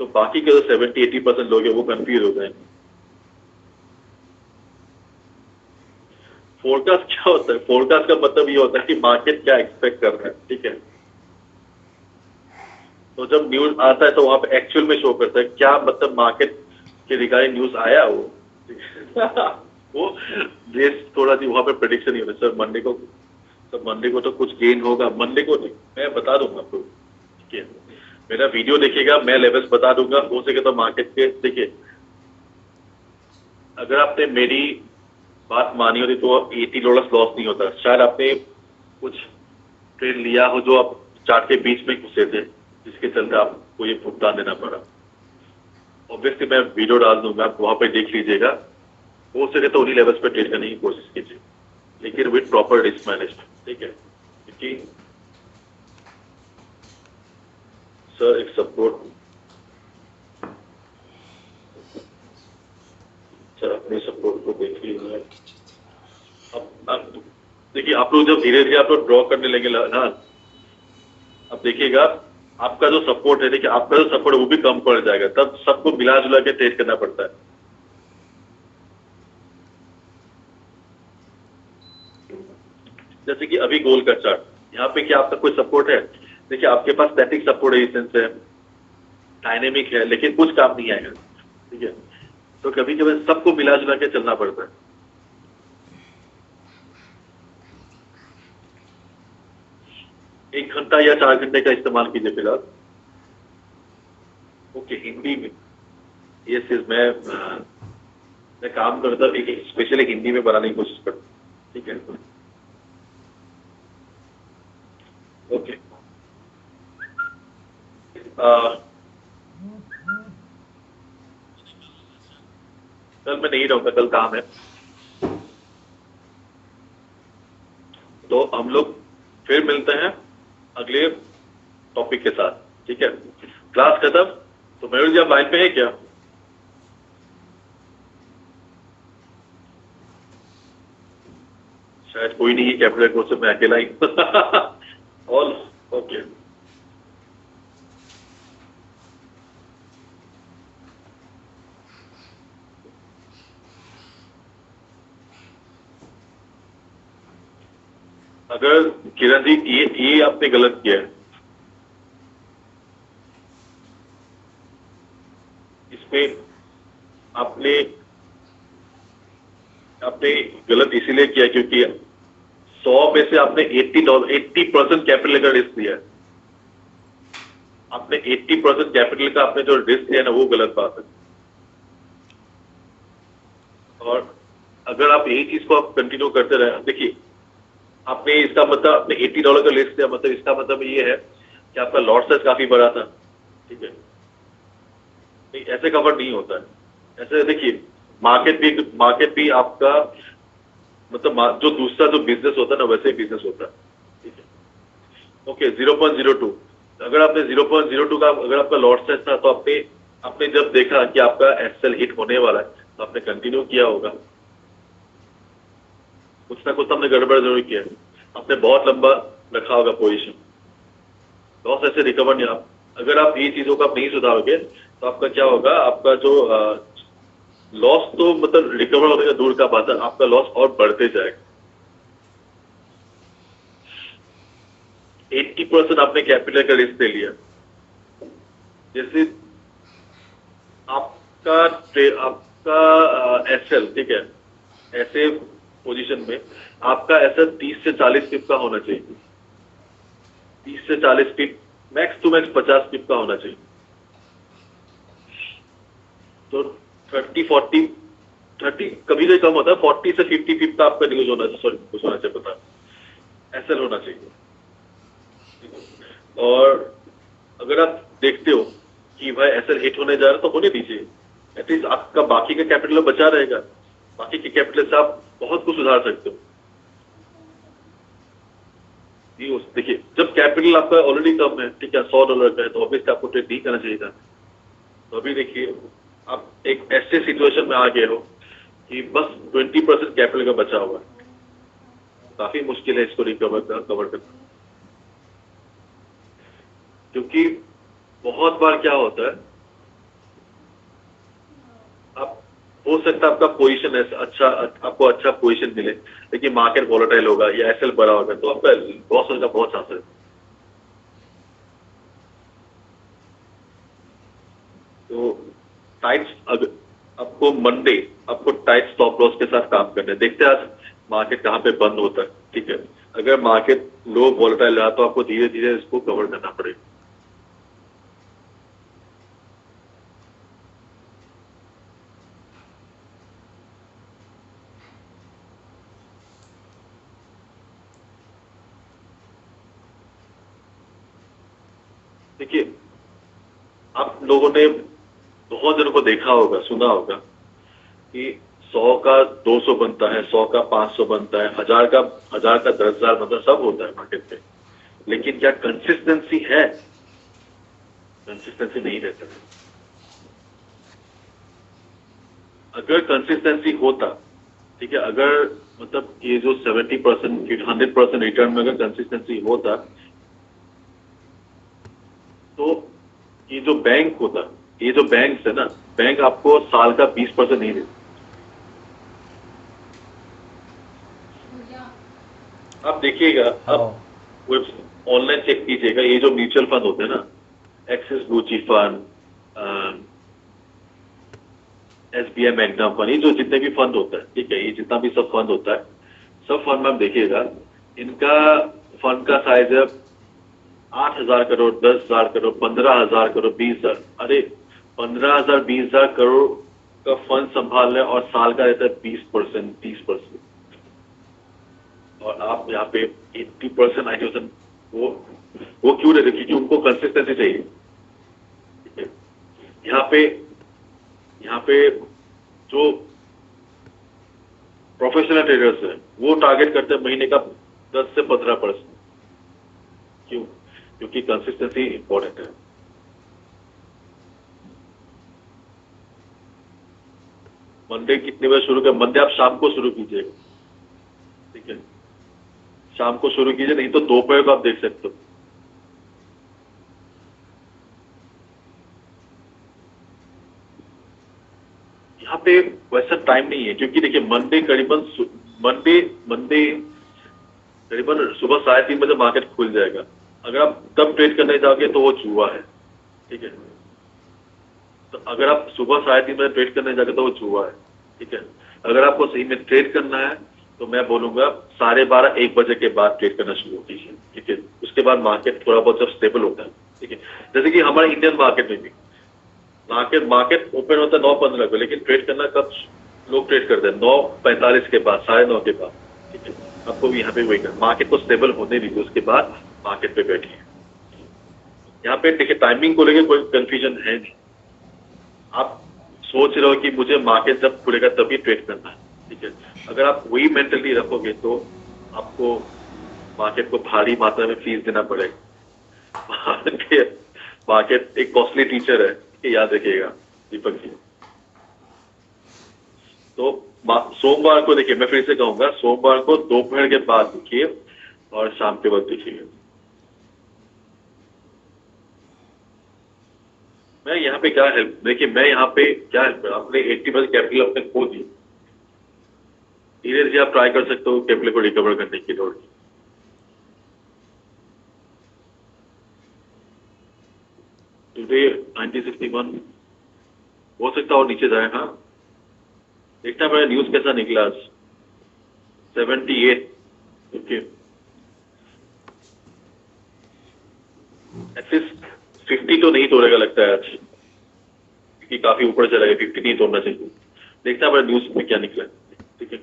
तो बाकी के जो 70-80% लोग हैं वो कंफ्यूज हो गए। फोरकास्ट क्या होता है? फोरकास्ट का मतलब ये होता है कि मार्केट क्या एक्सपेक्ट कर रहा है, ठीक है। तो जब न्यूज आता है तो वहां पे एक्चुअल में शो करता है क्या, मतलब मार्केट के रिगार्डिंग न्यूज आया वो वो बेस थोड़ा सी वहां पे प्रेडिक्शन ही होता है। सर मंडे को तो कुछ गेन होगा, मंडे को नहीं, मैं बता दूंगा आपको, ठीक है। मेरा वीडियो देखिएगा, मैं लेवल्स बता दूंगा, हो सके तो मार्केट के देखिए, अगर आपने मेरी बात मानी होती तो $80 लॉस नहीं होता। शायद आपने कुछ ट्रेड लिया हो जो आप चार्ट के बीच में घुसे थे, जिसके चलते आपको ये भुगतान देना पड़ा। ऑब्वियसली मैं वीडियो डाल दूंगा, आप वहां पे देख लीजिएगा, हो सके तो उन्हीं लेवल्स पे ट्रेड करने की कोशिश कीजिए, लेकिन विद प्रॉपर रिस्क मैनेजमेंट, ठीक है। क्योंकि सर एक सपोर्ट, सर अपने सपोर्ट को देख लीजिए। अब देखिए, आप लोग जब धीरे धीरे आप लोग ड्रॉ करने लगे ना, अब देखिएगा आपका जो सपोर्ट है, देखिए आपका जो सपोर्ट है वो भी कम पड़ जाएगा, तब सबको मिला जुला के ट्रेड करना पड़ता है। जैसे कि अभी गोल्ड का चार्ट, यहाँ पे क्या आपका कोई सपोर्ट है? देखिए आपके पास स्टैटिक सपोर्ट रेजिस्टेंस है, डायनेमिक है, लेकिन कुछ काम नहीं आएगा, ठीक है। तो कभी कभी सबको मिला जुला के चलना पड़ता है। एक घंटा या 4 घंटे का इस्तेमाल कीजिए फिलहाल। ओके, हिंदी में ये चीज मैं काम करता हूँ, स्पेशली हिंदी में बनाने की कोशिश करता हूँ, ठीक है। ओके, कल मैं नहीं रहूंगा, कल काम है, तो हम लोग फिर मिलते हैं अगले टॉपिक के साथ, ठीक है। क्लास खत्म, तो मयूर जी आप लाइन पे है क्या? शायद कोई नहीं है कैपिटल कोर्स से, मैं अकेला ही ऑल ओके। अगर किरण जी ये आपने गलत किया है, इसमें आपने आपने गलत इसीलिए किया क्योंकि 100 में से आपने $80 80% कैपिटल का रिस्क लिया है। आपने 80% कैपिटल का आपने जो रिस्क लिया ना वो गलत बात है। और अगर आप यही चीज को आप कंटिन्यू करते रहे, देखिए आपने इसका मतलब आपने $80 का रिस्क लिया, मतलब इसका मतलब ये है कि आपका लॉट साइज काफी बड़ा था, ठीक है। नहीं, ऐसे कवर नहीं होता है। ऐसे देखिए मार्केट भी आपका मतलब जो दूसरा जो बिजनेस होता है ना वैसे ही बिजनेस होता है, ठीक है। ओके 0.02, अगर आपने 0.02 का अगर आपका लॉट साइज था तो आपने आपने जब देखा कि आपका एसएल हिट होने वाला है तो आपने कंटिन्यू किया होगा, कुछ ना कुछ हमने गड़बड़ जरूर किया है। आपने बहुत लंबा रखा होगा पोजीशन, लॉस ऐसे रिकवर नहीं। आप अगर आप ये चीजों को आप नहीं सुधारोगे तो आपका क्या होगा, आपका जो लॉस तो मतलब रिकवर होने का दूर का बात है, आपका लॉस और बढ़ते जाएगा। 80% आपने कैपिटल का रिस्क ले लिया, जैसे आपका एसएल, ठीक है, ऐसे पोजीशन में आपका एसएल 30 से 40 पिप का होना चाहिए, 30 से 40 पिप, मैक्स टू मैक्स 50 पिप का होना चाहिए। तो 30 कभी कभी कम होता है, 40 से 50 पिप का आपका न्यूज होना चाहिए, सॉरी कुछ होना चाहिए, पता एसएल होना चाहिए। और अगर आप देखते हो कि भाई एसएल हिट होने जा रहा है तो होने दीजिए, एटलीस्ट आपका बाकी का कैपिटल बचा रहेगा, बाकी के कैपिटल से आप बहुत कुछ सुधार सकते हो। देखिए जब कैपिटल आपका ऑलरेडी कम है, ठीक है, $100 का है, तो ऑब्वियसली आपको ट्रेड नहीं करना चाहिए था। तो अभी देखिए आप एक ऐसे सिचुएशन में आ गए हो कि बस 20% कैपिटल का बचा हुआ है, काफी मुश्किल है इसको कवर करना, क्योंकि बहुत बार क्या होता है, आप हो सकता है आपका पोजीशन अच्छा, आपको अच्छा पोजीशन मिले लेकिन मार्केट वॉलेटाइल होगा या एसएल बड़ा होगा तो आपका लॉस होने का बहुत चांस है। तो टाइट आपको मंडे आपको टाइट स्टॉप लॉस के साथ काम करना है। देखते हैं आज मार्केट कहाँ पे बंद होता है, ठीक है। अगर मार्केट लो वॉलेटाइल रहा तो आपको धीरे धीरे इसको कवर करना पड़ेगा। देखिए आप लोगों ने बहुत जनों को देखा होगा, सुना होगा कि 100 का 200 बनता है, 100 का 500 बनता है, 1000 का 10,000 मतलब सब होता है मार्केट में, लेकिन क्या कंसिस्टेंसी है? कंसिस्टेंसी नहीं रहता है। अगर कंसिस्टेंसी होता, ठीक है, अगर मतलब ये जो 70% 100% रिटर्न में अगर कंसिस्टेंसी होता तो ये जो बैंक होता, ये जो बैंक है ना, बैंक आपको साल का 20% नहीं देता। आप देखिएगा, आप ऑनलाइन चेक कीजिएगा, ये जो म्यूचुअल फंड होते हैं ना, axis blue chip fund, SBI Magna fund, ये जो जितने भी फंड होता है, ठीक है, ये जितना भी सब फंड होता है, सब फंड में आप देखिएगा इनका फंड का साइज है 8,000 करोड़, 10,000 करोड़, 15,000 करोड़, 20,000। अरे 15,000 20,000 करोड़ का फंड संभाल रहे और साल का रहता है 20%, 30%, और आप यहाँ पे 80%, 90%, वो क्यों रहते? क्योंकि उनको कंसिस्टेंसी चाहिए, ठीक है। यहाँ पे जो प्रोफेशनल ट्रेडर्स हैं वो टारगेट करते हैं महीने का 10 से 15%। क्यों? क्योंकि कंसिस्टेंसी इंपॉर्टेंट है। मंडे कितने बजे शुरू कर? मंडे आप शाम को शुरू कीजिएगा, ठीक है, शाम को शुरू कीजिए, नहीं तो दोपहर को आप देख सकते हो। यहाँ पे वैसा टाइम नहीं है, क्योंकि देखिए मंडे करीबन सुबह 3:30 बजे मार्केट खुल जाएगा। अगर आप तब ट्रेड करने जाओगे तो वो जुआ है, ठीक है। तो अगर आप सुबह 3:30 बजे ट्रेड करने जाओगे तो वो जुआ है, ठीक है। अगर आपको सही में ट्रेड करना है तो मैं बोलूंगा 12:30 1 बजे के बाद ट्रेड करना शुरू कीजिए, ठीक है। उसके बाद मार्केट थोड़ा बहुत जब स्टेबल होता है, ठीक है। ठीक है। जैसे कि हमारे इंडियन मार्केट में भी मार्केट ओपन होता है 9:15 पे, लेकिन ट्रेड करना कब लोग ट्रेड करते हैं 9:45 के बाद, 9:30 के बाद, ठीक है। आपको भी यहाँ पे वही करना, मार्केट को स्टेबल होने दीजिए, उसके बाद मार्केट पे बैठिए। यहाँ पे देखिए टाइमिंग को लेकर कोई कंफ्यूजन है नहीं। आप सोच रहे हो कि मुझे मार्केट जब खुलेगा तभी ट्रेड करना है, ठीक है। अगर आप वही मेंटलिटी रखोगे तो आपको मार्केट को भारी मात्रा में फीस देना पड़ेगा। मार्केट एक कॉस्टली टीचर है, ये याद रखिएगा दीपक जी। तो सोमवार को देखिए, मैं फिर से कहूंगा, सोमवार को दोपहर के बाद देखिए और शाम के वक्त देखिए। मैं यहाँ पे क्या हेल्प, देखिए मैं यहाँ पे क्या हेल्प कर, अपने 80% कैपिटल अपने खो दी, धीरे धीरे आप ट्राई कर सकते हो कैपिटल को रिकवर करने की दौड़। टुडे 1961 हो सकता और नीचे जाए। हाँ, देखना मेरा न्यूज कैसा निकला। 78, ओके, एटलीस्ट 50 तो नहीं तोड़ेगा लगता है आज, क्योंकि काफी ऊपर चला गया। 50 नहीं तोड़ना चाहिए। देखना मेरा न्यूज में क्या निकला, ठीक है।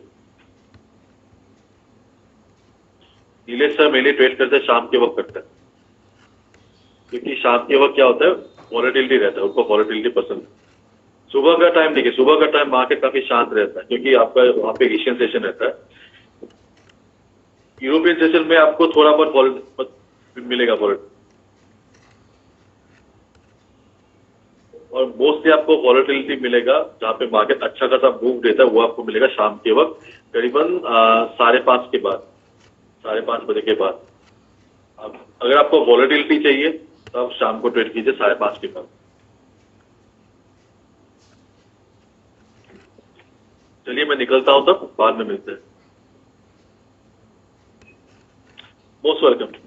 नीलेश सर मेरे ट्रेड करते हैं शाम के वक्त करता है, क्योंकि शाम के वक्त क्या होता है, वॉलेटिलिटी रहता है, उनको वॉलेटिलिटी पसंद है। सुबह का टाइम देखिए, सुबह का टाइम मार्केट काफी शांत रहता है, क्योंकि आपका वहां पे एशियन सेशन रहता है। यूरोपियन सेशन में आपको थोड़ा बहुत मिलेगा वॉलेट, और मोस्टली आपको वॉलेटिलिटी मिलेगा जहाँ पे मार्केट अच्छा खासा मूव देता है, वो आपको मिलेगा शाम के वक्त, करीबन 5:30 के बाद, 5:30 बजे के बाद। अब अगर आपको वॉलेटिलिटी चाहिए तो आप शाम को ट्रेड कीजिए 5:30 के बाद। चलिए मैं निकलता हूं, तब बाद में मिलते हैं। Most welcome.